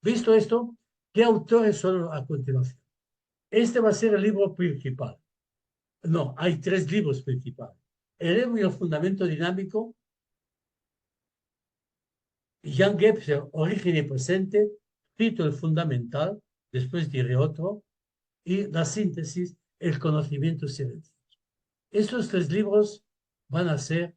Visto esto, ¿qué autores son a continuación? Este va a ser el libro principal. No, hay tres libros principales. El ego y el fundamento dinámico, Jan Gebser, Origen y Presente, cito el fundamental, después diré otro, y la síntesis, el conocimiento silencioso. Estos 3 libros van a ser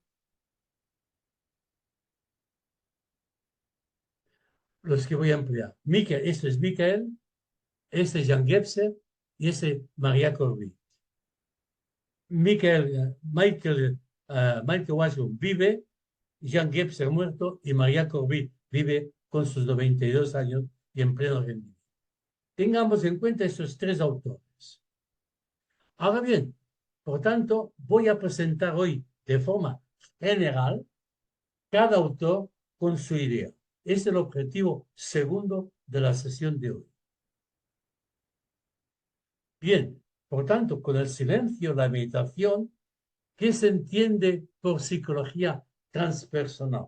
los que voy a emplear. Esto es Michael, este es Jean Gebser y este Maria Corby. Michael Watson vive, Jean Gebser muerto y Maria Corby vive con sus 92 años y en pleno rendimiento. Tengamos en cuenta estos 3 autores. Ahora bien, por tanto, voy a presentar hoy de forma general cada autor con su idea. Es el objetivo segundo de la sesión de hoy. Bien, por tanto, con el silencio, la meditación, ¿qué se entiende por psicología transpersonal?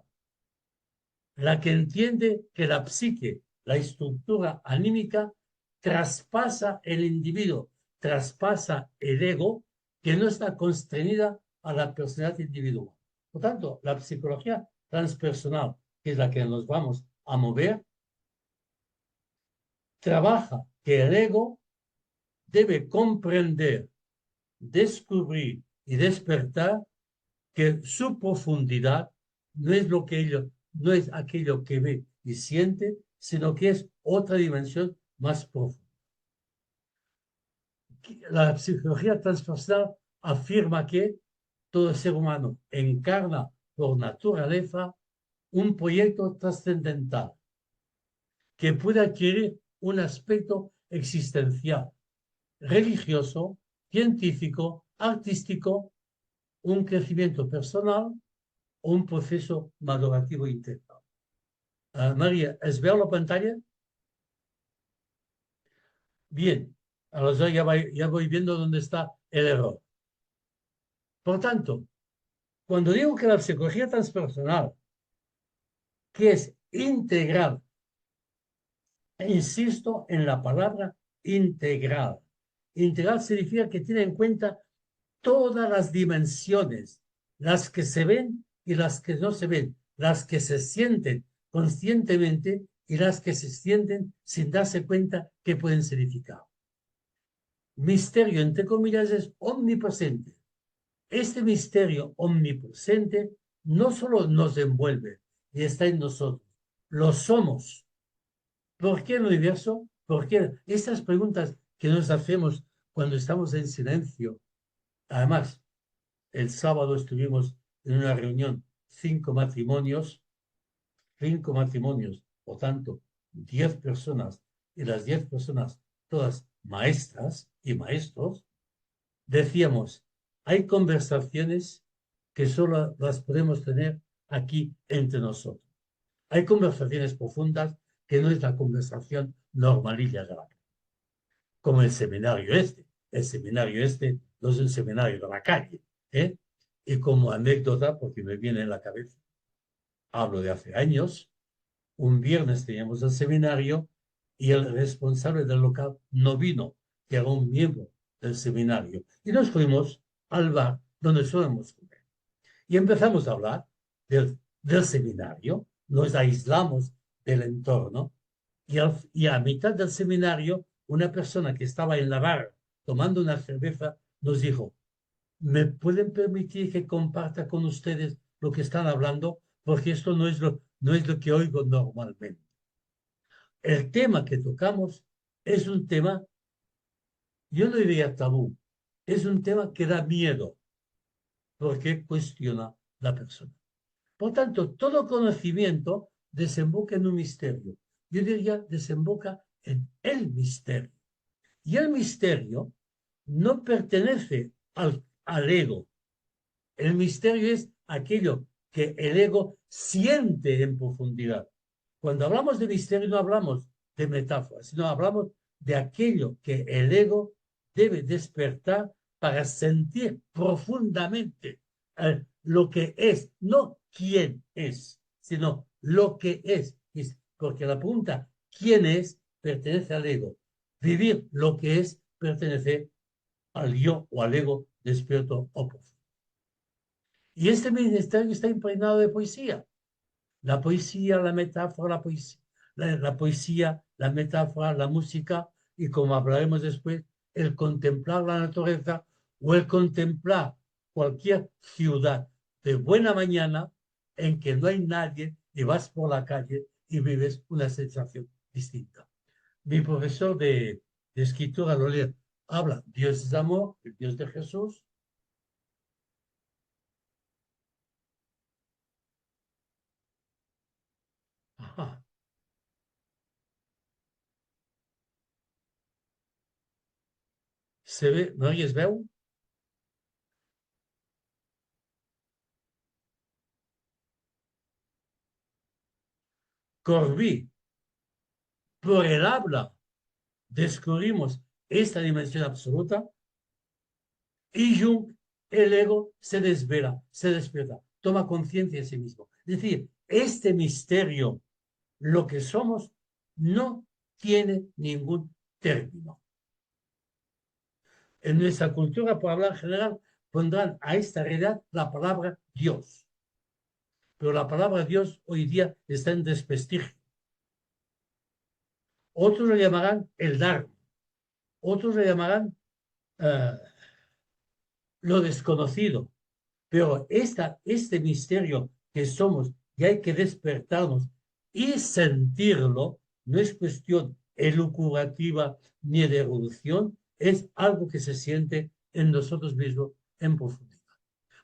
La que entiende que la psique, la estructura anímica, traspasa el individuo, traspasa el ego, que no está constreñida a la personalidad individual. Por tanto, la psicología transpersonal, que es la que nos vamos a mover, trabaja que el ego debe comprender, descubrir y despertar que su profundidad no es lo que ello, no es aquello que ve y siente, sino que es otra dimensión más profunda. La psicología transpersonal afirma que todo ser humano encarna por naturaleza un proyecto trascendental que puede adquirir un aspecto existencial, religioso, científico, artístico, un crecimiento personal o un proceso madurativo integral. María, ¿es ver la pantalla? Bien, ahora ya voy viendo dónde está el error. Por tanto, cuando digo que la psicología transpersonal, que es integral, insisto en la palabra integral. Integral significa que tiene en cuenta todas las dimensiones, las que se ven y las que no se ven, las que se sienten conscientemente y las que se sienten sin darse cuenta que pueden significar. Misterio, entre comillas, es omnipresente. Este misterio omnipresente no solo nos envuelve y está en nosotros, lo somos. ¿Por qué el universo? ¿Por qué? Estas preguntas que nos hacemos cuando estamos en silencio. Además, el sábado estuvimos en una reunión, 5 matrimonios, por tanto, 10 personas, y las 10 personas, todas maestras y maestros, decíamos, hay conversaciones que solo las podemos tener aquí entre nosotros. Hay conversaciones profundas que no es la conversación normalilla de la calle, como el seminario este. El seminario este no es un seminario de la calle, ¿eh? Y como anécdota, porque me viene en la cabeza, hablo de hace años, un viernes teníamos el seminario y el responsable del local no vino, que era un miembro del seminario. Y nos fuimos al bar donde solemos comer. Y empezamos a hablar del seminario, nos aislamos del entorno y a mitad del seminario una persona que estaba en la barra tomando una cerveza nos dijo, ¿me pueden permitir que comparta con ustedes lo que están hablando? Porque esto no es lo que oigo normalmente. El tema que tocamos es un tema, yo no diría tabú, es un tema que da miedo porque cuestiona la persona. Por tanto, todo conocimiento desemboca en un misterio. Yo diría desemboca en el misterio. Y el misterio no pertenece al ego. El misterio es aquello que el ego siente en profundidad. Cuando hablamos de misterio no hablamos de metáforas, sino hablamos de aquello que el ego debe despertar para sentir profundamente lo que es, no quién es, sino lo que es. Porque la pregunta ¿quién es? Pertenece al ego. Vivir lo que es pertenece al yo o al ego despierto o profundo. Y este ministerio está impregnado de poesía. La poesía, la metáfora, la poesía, la metáfora, la música y, como hablaremos después, el contemplar la naturaleza o el contemplar cualquier ciudad de buena mañana en que no hay nadie y vas por la calle y vives una sensación distinta. Mi profesor de escritura lo lee, habla, Dios es amor, el Dios de Jesús. Ajá. Se ve, ¿no oyes, veu? Corbí, por el habla, descubrimos esta dimensión absoluta y Jung, el ego, se desvela, se despierta, toma conciencia de sí mismo. Es decir, este misterio, lo que somos, no tiene ningún término. En nuestra cultura, por hablar general, pondrán a esta realidad la palabra Dios. Pero la palabra Dios hoy día está en desprestigio. Otros lo llamarán el Dharma. Otros le llamarán lo desconocido. Pero este misterio que somos y hay que despertarnos y sentirlo, no es cuestión elucubrativa ni de evolución, es algo que se siente en nosotros mismos en profundidad.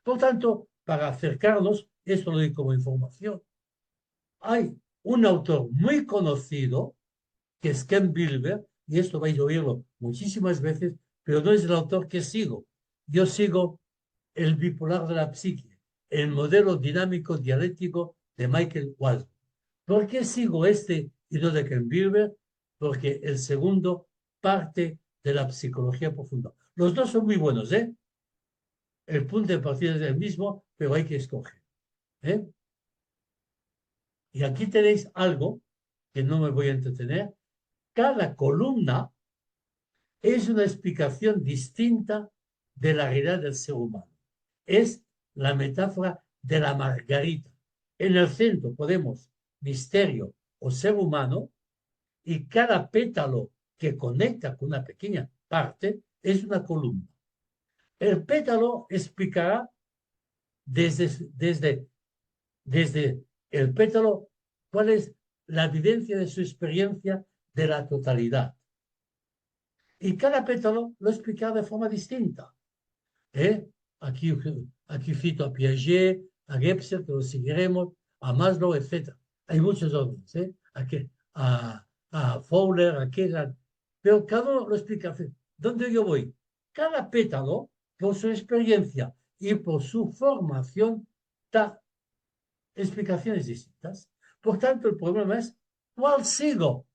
Por tanto, para acercarnos, esto lo doy como información. Hay un autor muy conocido, que es Ken Wilber, y esto vais a oírlo muchísimas veces, pero no es el autor que sigo. Yo sigo el bipolar de la psique, el modelo dinámico dialéctico de Michael Walsh. ¿Por qué sigo este y no de Ken Wilber? Porque el segundo parte de la psicología profunda. Los dos son muy buenos, ¿eh? El punto de partida es el mismo, pero hay que escoger, ¿eh? Y aquí tenéis algo que no me voy a entretener. Cada columna es una explicación distinta de la realidad del ser humano. Es la metáfora de la margarita. En el centro podemos misterio o ser humano y cada pétalo que conecta con una pequeña parte es una columna. El pétalo explicará desde el pétalo cuál es la vivencia de su experiencia de la totalidad. Y cada pétalo lo explicará de forma distinta. Aquí, aquí cito a Piaget, a Gebser, que lo seguiremos, a Maslow, etc. Hay muchos otros, a Fowler, a Kessler, pero cada uno lo explica. ¿Dónde yo voy? Cada pétalo, por su experiencia y por su formación, da explicaciones distintas. Por tanto, el problema es, ¿cuál sigo?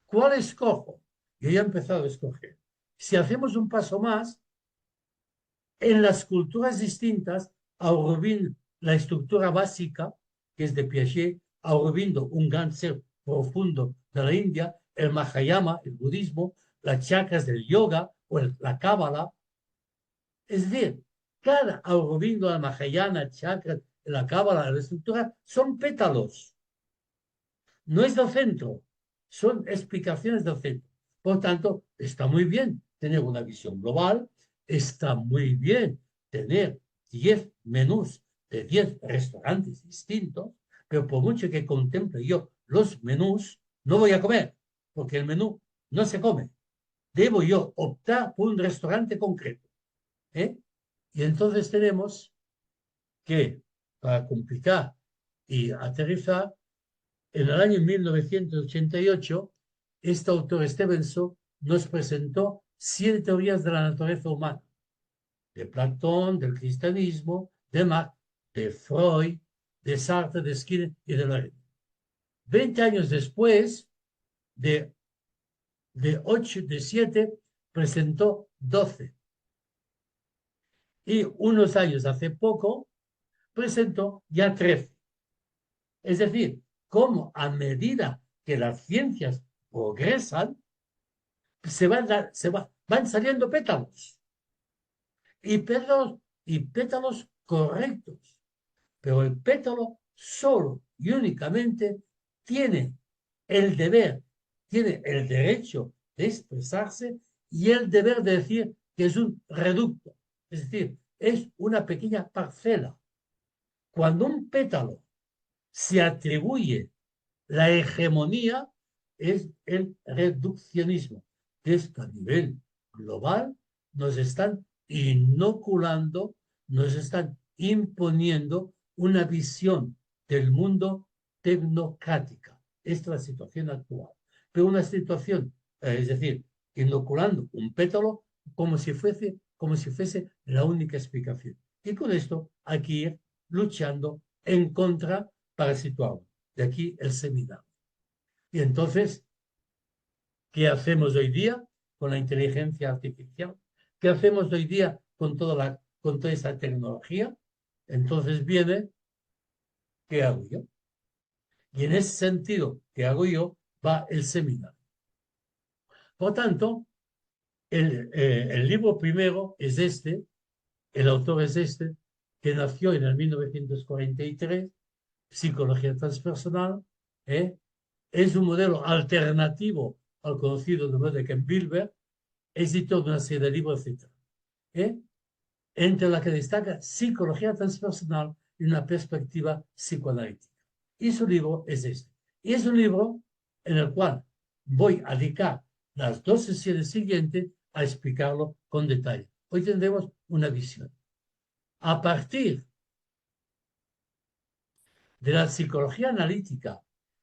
¿Cuál escojo? Yo ya he empezado a escoger. Si hacemos un paso más, en las culturas distintas, Aurobindo, la estructura básica, que es de Piaget, Aurobindo, un gran ser profundo de la India, el Mahayana, el budismo, las chakras del yoga o la cábala. Es decir, cada Aurobindo, el Mahayana, chakra, la cábala, la estructura, son pétalos. No es del centro, son explicaciones del centro. Por tanto, está muy bien tener una visión global, está muy bien tener 10 menús de 10 restaurantes distintos, pero por mucho que contemple yo los menús, no voy a comer, porque el menú no se come. Debo yo optar por un restaurante concreto. ¿Eh? Y entonces tenemos que, para complicar y aterrizar, en el año 1988, este autor Stevenson nos presentó 7 teorías de la naturaleza humana, de Platón, del cristianismo, de Marx, de Freud, de Sartre, de Skinner y de Lorenz. 20 años después, de 7, presentó 12. Y unos años hace poco, presentó ya 13. Es decir, cómo a medida que las ciencias progresan, van saliendo pétalos y pétalos correctos. Pero el pétalo solo y únicamente tiene el deber, tiene el derecho de expresarse y el deber de decir que es un reducto, es decir, es una pequeña parcela. Cuando un pétalo se atribuye la hegemonía, es el reduccionismo, que es que a nivel global nos están inoculando, nos están imponiendo una visión del mundo tecnocrática. Esta es la situación actual. Pero una situación, es decir, inoculando un pétalo como si fuese la única explicación. Y con esto hay que ir luchando en contra para situarlo. De aquí el seminario. Y entonces, ¿qué hacemos hoy día con la inteligencia artificial? ¿Qué hacemos hoy día con toda esa tecnología? Entonces viene, ¿qué hago yo? Y en ese sentido, ¿qué hago yo? Va el seminario. Por tanto, el libro primero es este, el autor es este, que nació en el 1943, Psicología Transpersonal, ¿eh? Es un modelo alternativo al conocido de Ken Wilber, editor de una serie de libros, etc. ¿Eh? Entre la que destaca Psicología Transpersonal y una perspectiva psicoanalítica. Y su libro es este. Y es un libro en el cual voy a dedicar las 2 sesiones siguientes a explicarlo con detalle. Hoy tendremos una visión. A partir de la psicología analítica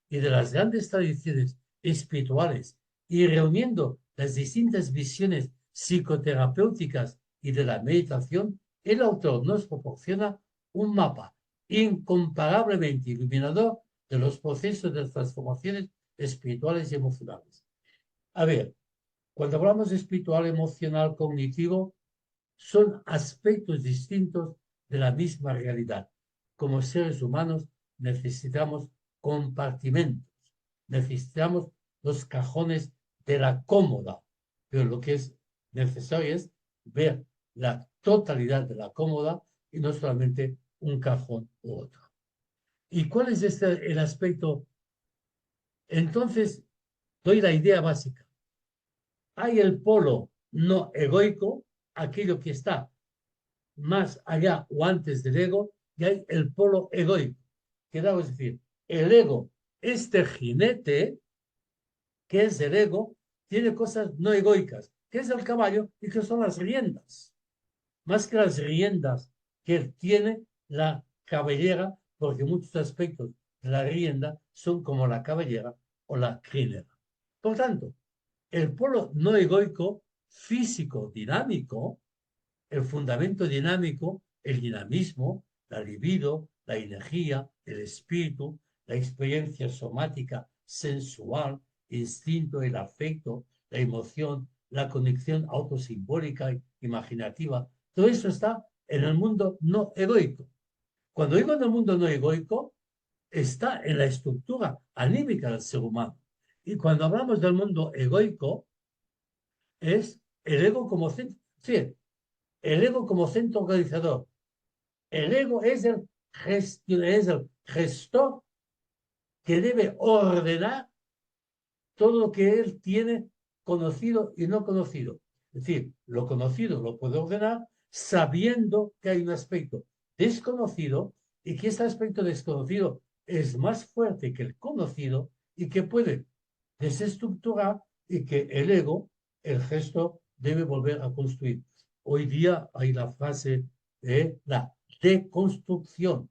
y de las grandes tradiciones espirituales y reuniendo las distintas visiones psicoterapéuticas y de la meditación, el autor nos proporciona un mapa incomparablemente iluminador de los procesos de transformaciones espirituales y emocionales. A ver, cuando hablamos de espiritual, emocional, cognitivo, son aspectos distintos de la misma realidad. Como seres humanos necesitamos compartimentos, necesitamos los cajones de la cómoda, pero lo que es necesario es ver la totalidad de la cómoda y no solamente un cajón u otro. ¿Y cuál es el aspecto? Entonces, doy la idea básica. Hay el polo no egoico, aquello que está más allá o antes del ego, y hay el polo egoico. Es decir, el ego, este jinete, que es el ego, tiene cosas no egoicas, que es el caballo y que son las riendas. Más que las riendas que tiene la cabellera, porque muchos aspectos de la rienda son como la cabellera o la crinera. Por tanto, el polo no egoico, físico, dinámico, el fundamento dinámico, el dinamismo, la libido, la energía, el espíritu, la experiencia somática, sensual, instinto, el afecto, la emoción, la conexión autosimbólica, imaginativa. Todo eso está en el mundo no egoico. Cuando digo en el mundo no egoico, está en la estructura anímica del ser humano. Y cuando hablamos del mundo egoico, es el ego como centro. Sí, el ego como centro organizador. El ego es es el gestor que debe ordenar todo lo que él tiene conocido y no conocido. Es decir, lo conocido lo puede ordenar sabiendo que hay un aspecto desconocido y que ese aspecto desconocido es más fuerte que el conocido y que puede desestructurar y que el ego, el gesto, debe volver a construir. Hoy día hay la frase de la deconstrucción.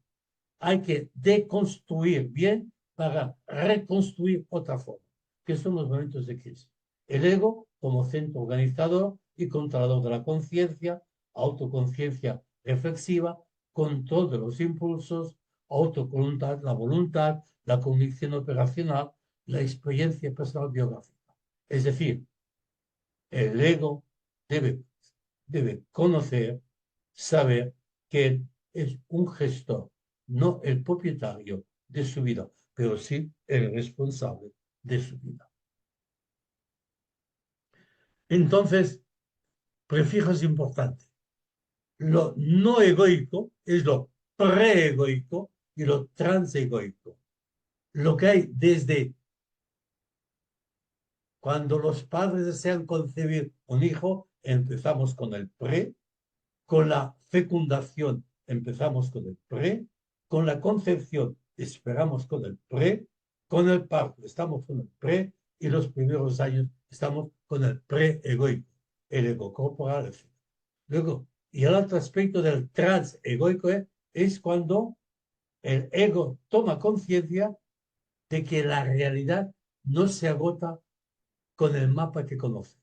Hay que deconstruir bien para reconstruir otra forma, que son los momentos de crisis. El ego como centro organizador y controlador de la conciencia, autoconciencia reflexiva, control de los impulsos, autovoluntad, la cognición operacional, la experiencia personal biográfica. Es decir, el ego debe conocer, saber que él es un gestor, no el propietario de su vida, pero sí el responsable de su vida. Entonces, prefijo es importante. Lo no egoico es lo preegoico y lo transegoico. lo que hay desde cuando los padres desean concebir un hijo, empezamos con el pre, con la fecundación empezamos con el pre, con la concepción esperamos con el pre, con el parto estamos con el pre y los primeros años estamos con el pre-egoico, el ego corporal, etc. Luego, y el otro aspecto del trans-egoico es cuando el ego toma conciencia de que la realidad no se agota con el mapa que conoce.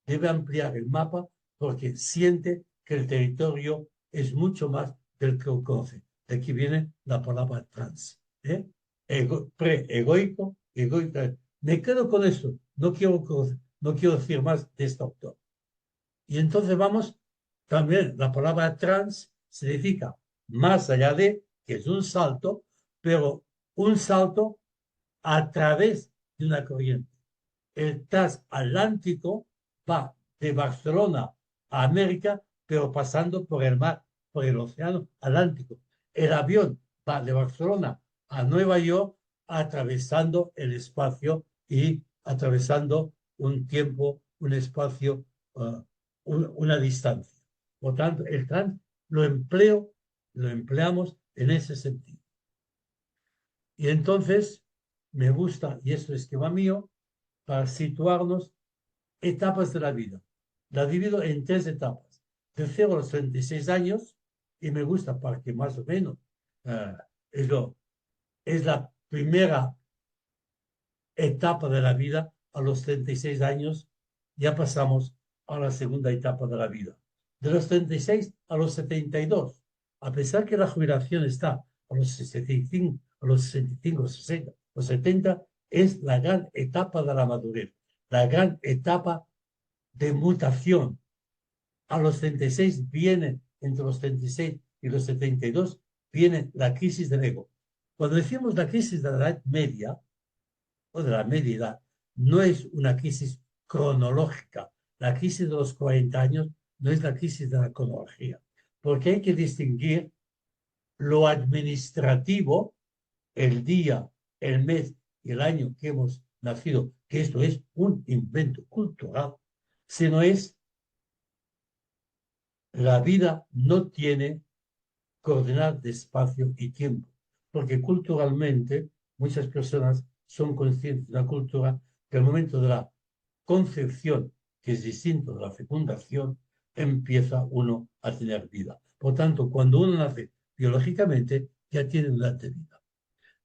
Debe ampliar el mapa porque siente que el territorio es mucho más del que conoce. De aquí viene la palabra trans. Pre-egoico, egoico. Me quedo con esto. No quiero decir más de este autor. Y entonces vamos, también la palabra trans significa más allá de, que es un salto, pero un salto a través de una corriente. El transatlántico va de Barcelona a América, pero pasando por el mar, por el océano Atlántico. El avión va de Barcelona a Nueva York, atravesando el espacio y atravesando un tiempo, un espacio, una distancia. Por tanto, el trans lo empleamos en ese sentido. Y entonces me gusta, y esto es esquema mío, para situarnos etapas de la vida. La divido en 3 etapas. De 0 a los 36 años, y me gusta para que más o menos eh, es, es la primera etapa de la vida. A los 36 años ya pasamos a la segunda etapa de la vida. De los 36 a los 72, a pesar que la jubilación está a los 65, a los 65, 60 o 70, es la gran etapa de la madurez, la gran etapa de mutación. A los 36 viene, entre los 36 y los 72, viene la crisis del ego. Cuando decimos la crisis de la edad media, o de la media edad, no es una crisis cronológica. La crisis de los 40 años no es la crisis de la cronología, porque hay que distinguir lo administrativo, el día, el mes y el año que hemos nacido, que esto es un invento cultural, sino es la vida no tiene coordenadas de espacio y tiempo, porque culturalmente muchas personas son conscientes de la cultura que al momento de la concepción, que es distinto de la fecundación, empieza uno a tener vida. Por tanto, cuando uno nace biológicamente, ya tiene una edad de vida.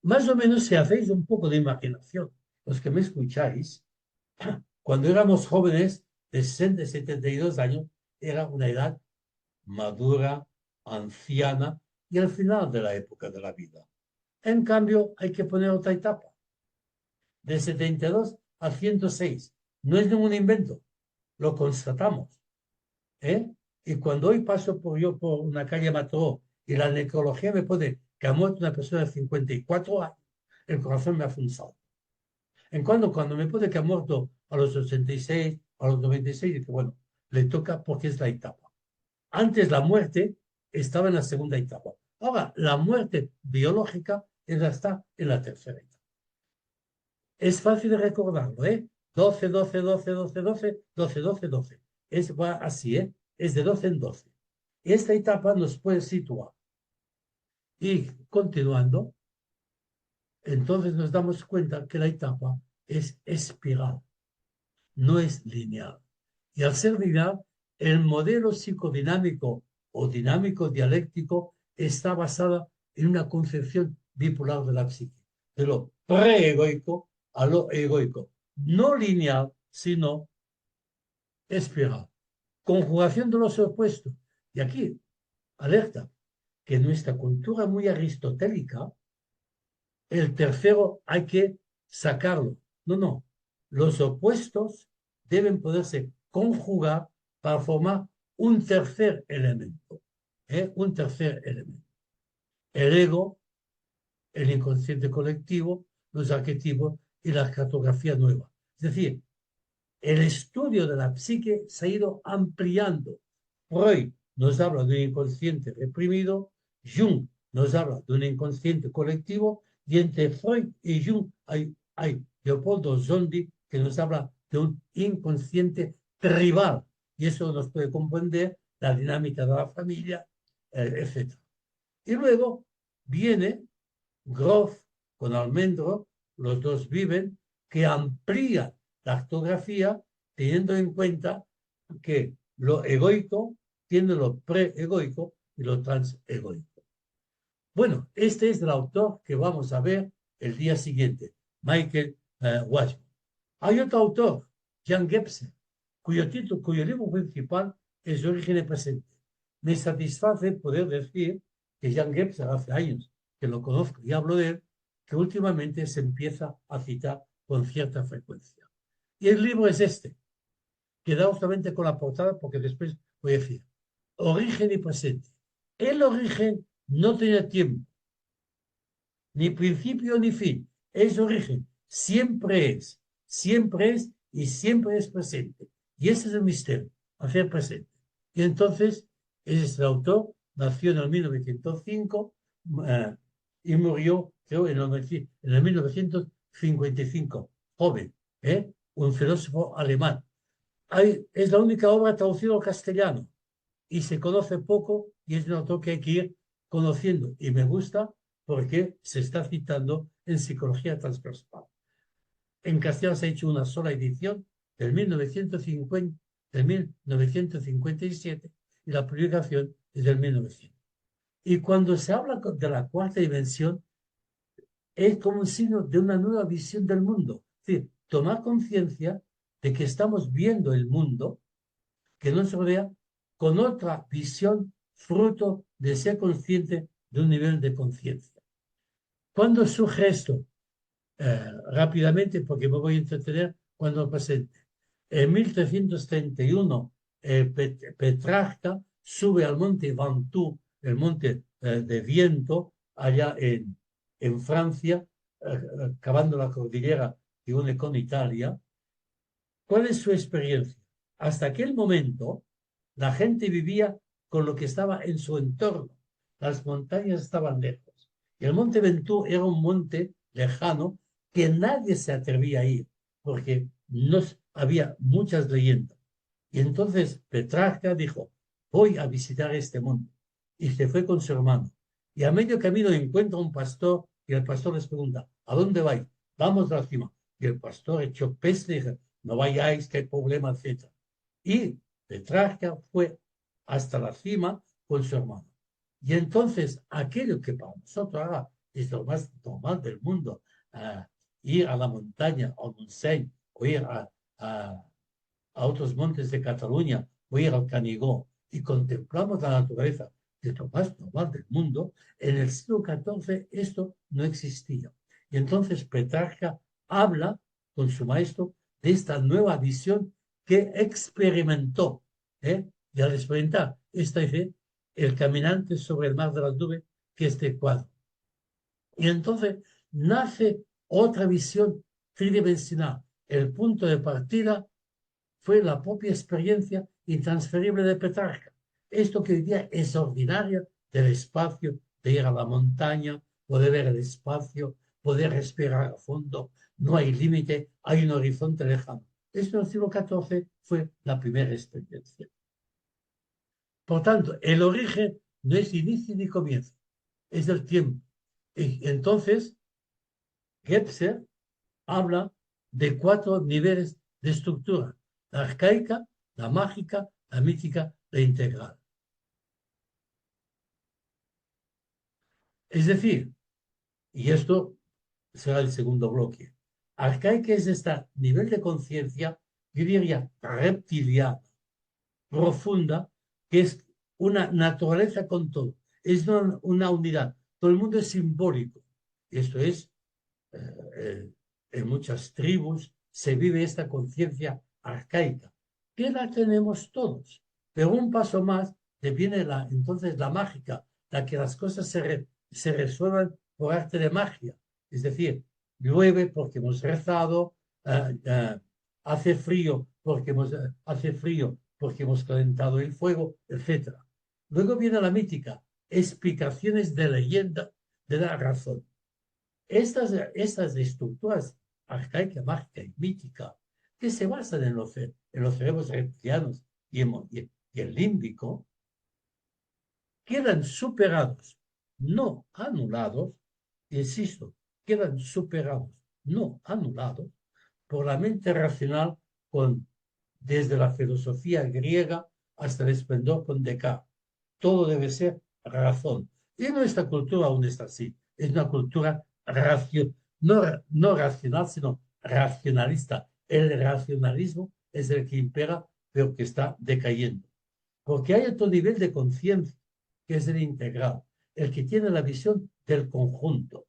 Más o menos si hacéis un poco de imaginación, los que me escucháis, cuando éramos jóvenes de 60 y 72 años, era una edad madura, anciana y al final de la época de la vida. En cambio, hay que poner otra etapa, de 72 a 106. No es ningún invento, lo constatamos. Y cuando hoy paso por una calle Mataró y la necrología me pone que ha muerto una persona de 54 años, el corazón me hace un salto. Cuando me pone que ha muerto a los 86, a los 96, dice, bueno, le toca porque es la etapa. Antes la muerte estaba en la segunda etapa. Ahora, la muerte biológica está en la tercera etapa. Es fácil de recordarlo, 12, 12, 12, 12, 12, 12, 12, 12. Va así, es de 12 en 12. Esta etapa nos puede situar. Y continuando, entonces nos damos cuenta que la etapa es espiral, no es lineal. Y al ser lineal, el modelo psicodinámico o dinámico dialéctico está basada en una concepción bipolar de la psique, de lo preegoico a lo egoico, no lineal, sino espiral. Conjugación de los opuestos. Y aquí, alerta, que en nuestra cultura muy aristotélica, el tercero hay que sacarlo. No. Los opuestos deben poderse conjugar para formar un tercer elemento. Un tercer elemento. El ego, el inconsciente colectivo, los arquetipos y la cartografía nueva. Es decir, el estudio de la psique se ha ido ampliando. Freud nos habla de un inconsciente reprimido, Jung nos habla de un inconsciente colectivo Y entre Freud y Jung hay Leopoldo Zondi que nos habla de un inconsciente tribal. Y eso nos puede comprender la dinámica de la familia, etc. Y luego viene Groff con Almendro, los dos viven, que amplía la ortografía teniendo en cuenta que lo egoico tiene lo preegoico y lo transegoico. Bueno, este es el autor que vamos a ver el día siguiente, Michael Watchman. Hay otro autor, Jan Gebser, cuyo libro principal es Origen Presente. Me satisface poder decir que Jan Gebser hace años que lo conozco y hablo de él, que últimamente se empieza a citar con cierta frecuencia. Y el libro es este. Quedaos solamente con la portada porque después voy a decir origen y presente. El origen no tenía tiempo, ni principio ni fin. Es origen, siempre es y siempre es presente. Y ese es el misterio, hacer presente. Y entonces, ese autor nació en el 1905 y murió, creo, en el 1955, joven, un filósofo alemán. Es la única obra traducida al castellano y se conoce poco y es un autor que hay que ir conociendo. Y me gusta porque se está citando en psicología transpersonal. En castellano se ha hecho una sola edición del 1957 y la publicación es del 1900. Y cuando se habla de la cuarta dimensión, es como un signo de una nueva visión del mundo. Es decir, tomar conciencia de que estamos viendo el mundo que nos rodea con otra visión fruto de ser consciente de un nivel de conciencia. ¿Cuándo surge esto? Rápidamente, porque me voy a entretener cuando lo presente. En 1331, Petrarca sube al monte Ventoux, el monte de viento, allá en Francia, cavando la cordillera que une con Italia. ¿Cuál es su experiencia? Hasta aquel momento, la gente vivía con lo que estaba en su entorno. Las montañas estaban lejos. Y el monte Ventoux era un monte lejano que nadie se atrevía a ir, porque no había muchas leyendas. Y entonces Petrarca dijo, voy a visitar este monte. Y se fue con su hermano. Y a medio camino encuentra un pastor y el pastor les pregunta, ¿a dónde vais? Vamos a la cima. Y el pastor echó peste y dijo, no vayáis, que hay problema, etc. Y Petrarca fue hasta la cima con su hermano. Y entonces, aquello que para nosotros ahora es lo más normal del mundo, ir a la montaña, al Montseny, o ir a otros montes de Cataluña, o ir al Canigó, y contemplamos la naturaleza, es lo más normal del mundo, en el siglo XIV esto no existía. Y entonces Petrarca habla con su maestro de esta nueva visión que experimentó. Y al experimentar esta idea, el caminante sobre el mar de las nubes, que es este cuadro. Y entonces nace otra visión tridimensional. El punto de partida fue la propia experiencia intransferible de Petrarca. Esto que hoy día es ordinario del espacio, de ir a la montaña, poder ver el espacio, poder respirar a fondo, no hay límite, hay un horizonte lejano. Esto en el siglo XIV fue la primera experiencia. Por tanto, el origen no es inicio ni comienzo, es el tiempo. Y entonces, Gebser habla de 4 niveles de estructura: la arcaica, la mágica, la mítica, la integral. Es decir, y esto será el segundo bloque, arcaica es este nivel de conciencia, yo diría reptiliana, profunda, que es una naturaleza con todo, es una unidad, todo el mundo es simbólico. Esto es, en muchas tribus se vive esta conciencia arcaica, que la tenemos todos, pero un paso más viene entonces la mágica, la que las cosas se resuelvan por arte de magia, es decir, llueve porque hemos rezado, hace frío porque hemos calentado el fuego, etc. Luego viene la mítica, explicaciones de leyenda de la razón. Estas estructuras arcaica, mágica y mítica que se basan en los cerebros reptilianos y el límbico, quedan superados, no anulados, insisto, quedan superados, no anulados, por la mente racional desde la filosofía griega hasta el esplendor con Descartes. Todo debe ser razón. Y nuestra cultura aún está así. Es una cultura no racional, sino racionalista. El racionalismo es el que impera, pero que está decayendo. Porque hay otro nivel de conciencia, que es el integral, el que tiene la visión del conjunto.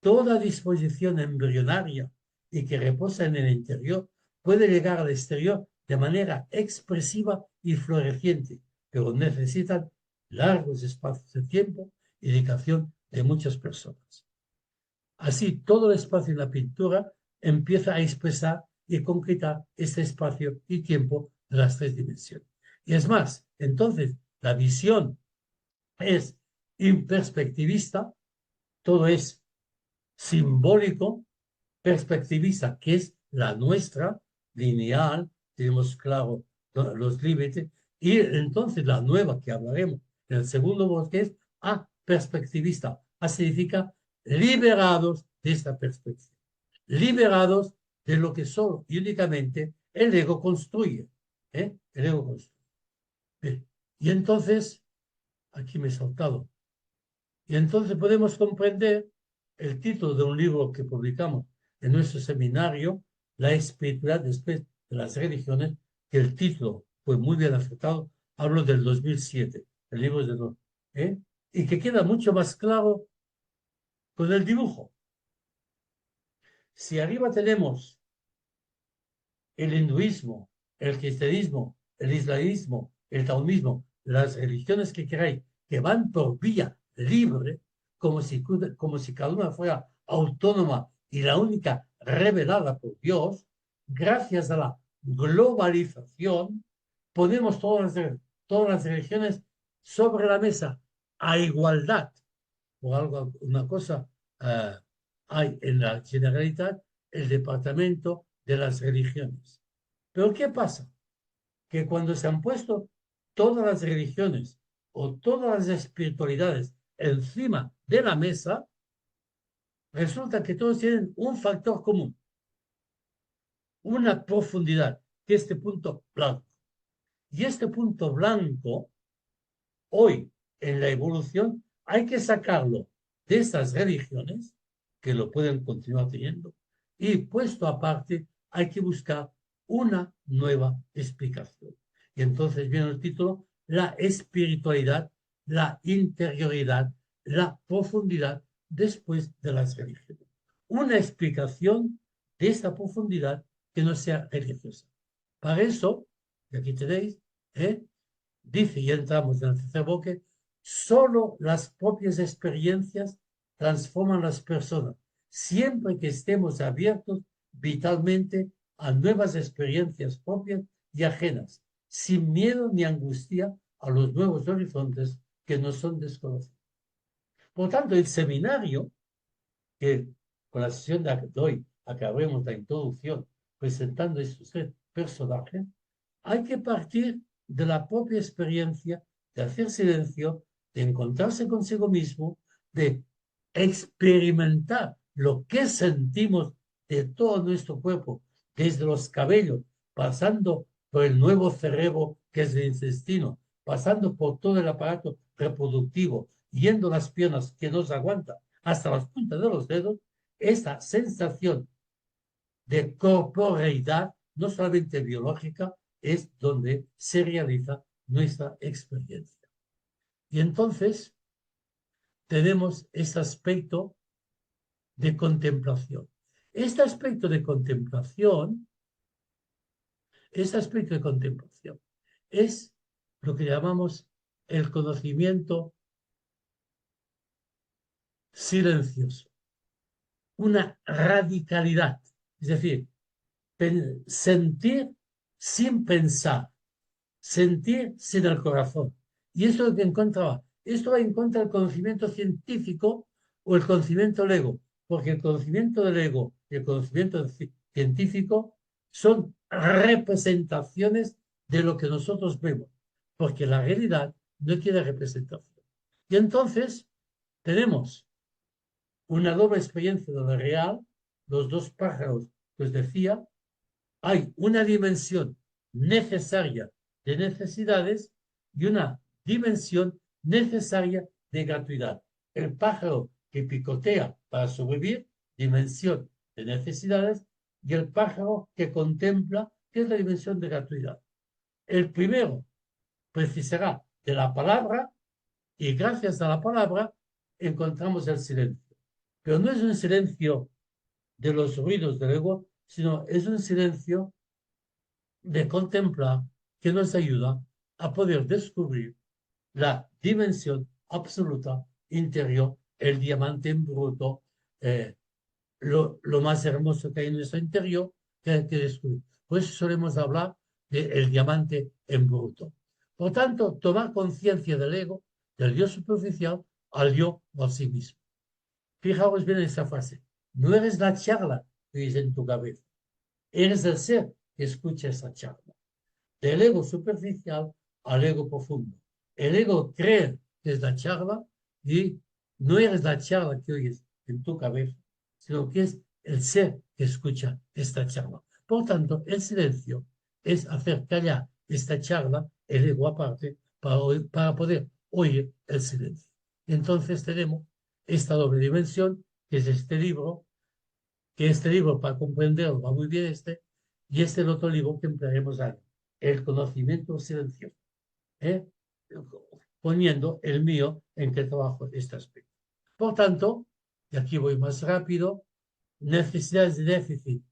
Toda disposición embrionaria y que reposa en el interior puede llegar al exterior de manera expresiva y floreciente, pero necesitan largos espacios de tiempo y dedicación de muchas personas. Así, todo el espacio en la pintura empieza a expresar y concretar este espacio y tiempo de las tres dimensiones. Y es más, entonces, la visión es imperspectivista, todo es simbólico, perspectivista, que es la nuestra, lineal, tenemos claro los límites, y entonces la nueva que hablaremos en el segundo bloque es perspectivista. Significa liberados de esta perspectiva, liberados de lo que solo y únicamente el ego construye. El ego construye. Bien. Y entonces, aquí me he saltado, y entonces podemos comprender el título de un libro que publicamos en nuestro seminario, La espiritualidad después de las religiones, que el título fue muy bien acertado, hablo del 2007, el libro es de y que queda mucho más claro con el dibujo. Si arriba tenemos el hinduismo, el cristianismo, el islamismo, el taoísmo, las religiones que queráis, que van por vía libre, como si cada una fuera autónoma y la única revelada por Dios, gracias a la globalización, ponemos todas las religiones sobre la mesa a igualdad. Una cosa hay en la Generalitat, el departamento de las religiones. Pero ¿qué pasa? Que cuando se han puesto todas las religiones o todas las espiritualidades encima de la mesa, resulta que todos tienen un factor común, una profundidad, que es este punto blanco. Y este punto blanco, hoy en la evolución, hay que sacarlo de estas religiones, que lo pueden continuar teniendo, y puesto aparte, hay que buscar una nueva explicación. Y entonces viene el título, la espiritualidad, la interioridad, la profundidad después de las religiones. Una explicación de esta profundidad que no sea religiosa. Para eso, y aquí tenéis, dice, y entramos en el tercer bloque, solo las propias experiencias transforman las personas, siempre que estemos abiertos vitalmente a nuevas experiencias propias y ajenas, sin miedo ni angustia a los nuevos horizontes que nos son desconocidos. Por tanto, el seminario, que con la sesión de hoy acabemos la introducción presentando estos tres personajes, hay que partir de la propia experiencia de hacer silencio, de encontrarse consigo mismo, de experimentar lo que sentimos de todo nuestro cuerpo, desde los cabellos, pasando por el nuevo cerebro que es el intestino, pasando por todo el aparato reproductivo, yendo las piernas que nos aguanta hasta las puntas de los dedos, esta sensación de corporeidad, no solamente biológica, es donde se realiza nuestra experiencia. Y entonces tenemos este aspecto de contemplación. Este aspecto de contemplación es lo que llamamos el conocimiento silencioso, una radicalidad, es decir, sentir sin pensar, sentir sin el corazón. Y esto es lo que encontraba. Esto va en contra del conocimiento científico o el conocimiento lego. porque el conocimiento del ego y el conocimiento científico son representaciones de lo que nosotros vemos, porque la realidad no tiene representación. Y entonces tenemos una doble experiencia de lo real, los dos pájaros que os decía, hay una dimensión necesaria de necesidades y una dimensión necesaria de gratuidad. El pájaro que picotea para sobrevivir, dimensión de necesidades, y el pájaro que contempla, que es la dimensión de gratuidad. El primero precisará de la palabra y gracias a la palabra encontramos el silencio. Pero no es un silencio de los ruidos del ego, sino es un silencio de contemplar que nos ayuda a poder descubrir la dimensión absoluta interior, el diamante en bruto, lo más hermoso que hay en nuestro interior que hay que descubrir. Por eso solemos hablar del diamante en bruto. Por tanto, tomar conciencia del ego, del yo superficial, al yo o a sí mismo. Fijaos bien en esa frase. No eres la charla que dice en tu cabeza. Eres el ser que escucha esa charla. Del ego superficial al ego profundo. El ego cree que es la charla y no eres la charla que oyes en tu cabeza, sino que es el ser que escucha esta charla. Por tanto, el silencio es hacer callar esta charla, el ego aparte, para poder oír el silencio. Entonces tenemos esta doble dimensión, que es este libro para comprenderlo va muy bien y este es el otro libro que emplearemos ahí, el conocimiento silencioso, ¿eh? Poniendo el mío en que trabajo este aspecto. Por tanto, y aquí voy más rápido, necesidades de déficit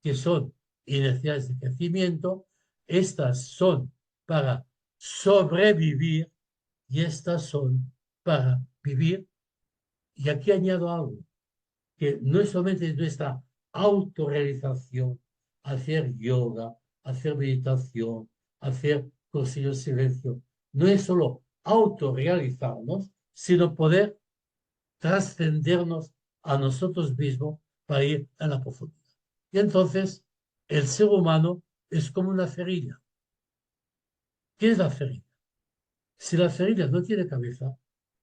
que son y necesidades de crecimiento, estas son para sobrevivir y estas son para vivir. Y aquí añado algo, que no es solamente nuestra autorrealización, hacer yoga, hacer meditación, hacer cursillos de silencio, no es solo autorrealizarnos, sino poder trascendernos a nosotros mismos para ir a la profundidad. Y entonces, el ser humano es como una cerilla. ¿Qué es la cerilla? Si la cerilla no tiene cabeza,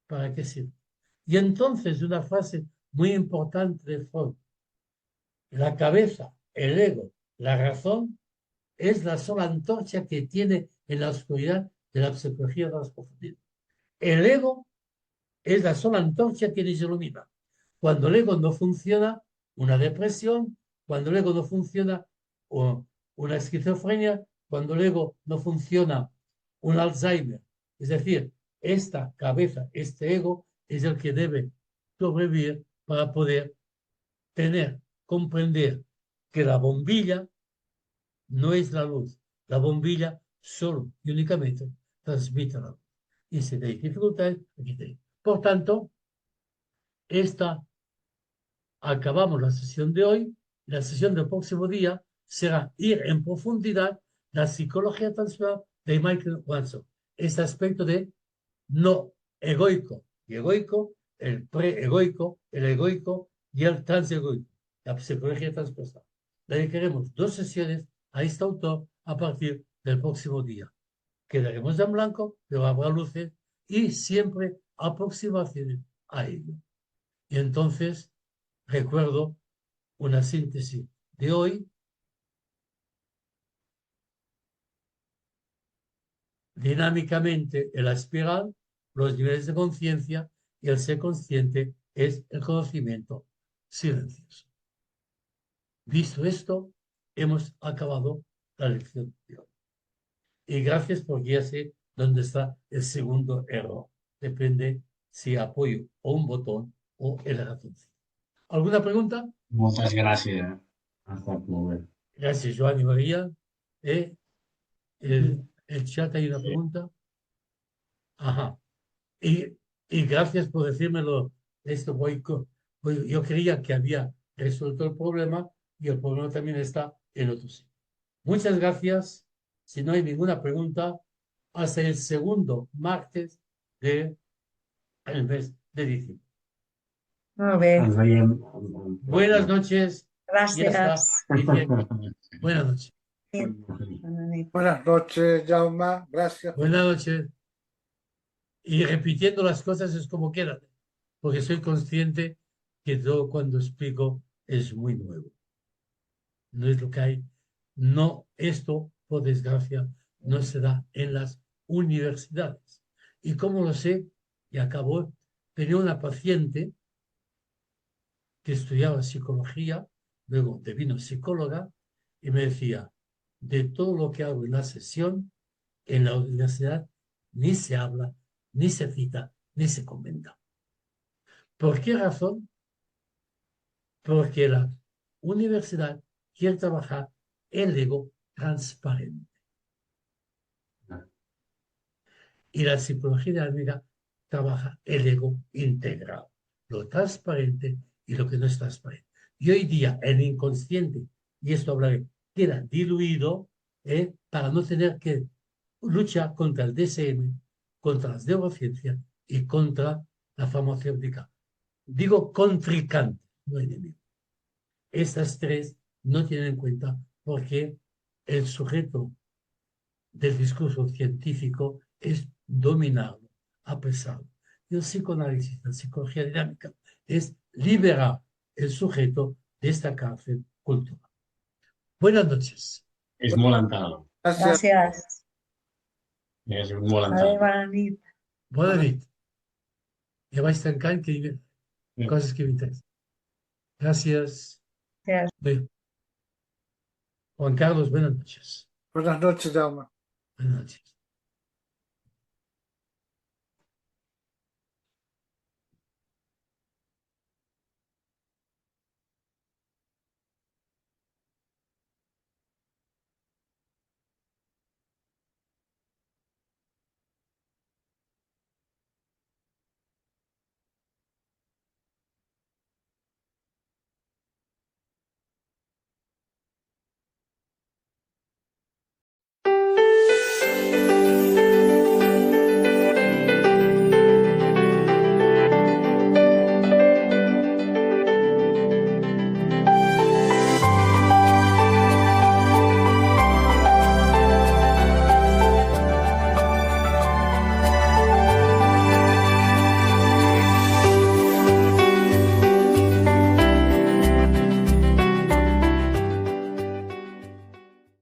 ¿para qué sirve? Y entonces una frase muy importante de Freud: la cabeza, el ego, la razón es la sola antorcha que tiene en la oscuridad de la psicología de las profundidades. El ego es la sola antorcha que nos ilumina. Cuando el ego no funciona, una depresión; cuando el ego no funciona, una esquizofrenia; cuando el ego no funciona, un Alzheimer. Es decir, esta cabeza, este ego, es el que debe sobrevivir para poder comprender que la bombilla no es la luz. La bombilla solo y únicamente transmite la luz. Y si tenéis dificultades, aquí tenéis. Por tanto, acabamos la sesión de hoy. La sesión del próximo día será ir en profundidad la psicología transversal de Michael Watson. Este aspecto de no egoico y egoico, el pre-egoico, el egoico y el transegoico, la psicología transversal. Dedicaremos 2 sesiones a este autor a partir del próximo día. Quedaremos en blanco, pero habrá luces y siempre aproximaciones a ello. Y entonces recuerdo una síntesis de hoy. Dinámicamente en la espiral, los niveles de conciencia, y el ser consciente es el conocimiento silencioso. Visto esto, hemos acabado la lección de hoy. Y gracias, porque ya sé dónde está el segundo error. Depende si apoyo o un botón o el ratoncito. ¿Alguna pregunta? Moltes gràcies. Ha estat molt bé. Gracias, Joan y María. El chat hay una pregunta. Ajá. Y gracias por decírmelo. Yo creía que había resuelto el problema y el problema también está en otro sitio. Muchas gracias. Si no hay ninguna pregunta, hasta el segundo martes del mes de diciembre. Molt bé. Ens veiem. Buenas noches. Ya está. Gràcies. Buenas noches. Bona nit. Buenas noches, Jaume. Gracias. Buenas noches. Y repitiendo las cosas es como quieran, porque soy consciente que todo cuando explico es muy nuevo. No es lo que hay. No, esto, por desgracia, no se da en las universidades. ¿Y cómo lo sé? Y acabó. Tenía una paciente que estudiaba psicología, luego devino psicóloga, y me decía, de todo lo que hago en la sesión, en la universidad, ni se habla, ni se cita, ni se comenta. ¿Por qué razón? Porque la universidad quiere trabajar el ego transparente. Y la psicología dinámica trabaja el ego integrado, lo transparente y lo que no es transparente. Y hoy día el inconsciente, y esto hablaré, queda diluido para no tener que luchar contra el DSM, contra las neurociencias y contra la farmacéutica. Digo contrincante, no enemigo. Estas tres no tienen en cuenta porque el sujeto del discurso científico es dominarlo, apresarlo. Y el psicoanálisis, la psicología dinámica, es liberar el sujeto de esta cárcel cultural. Buenas noches. És molt ental. Gracias. Gràcies. És molt Adéu, ental. bona nit. Buena nit. Ya vais tancant que cosas que me interesan. Gracias. Gràcies. Bé. Juan Carlos, buenas noches. Buenas noches, Jaume. Buenas noches.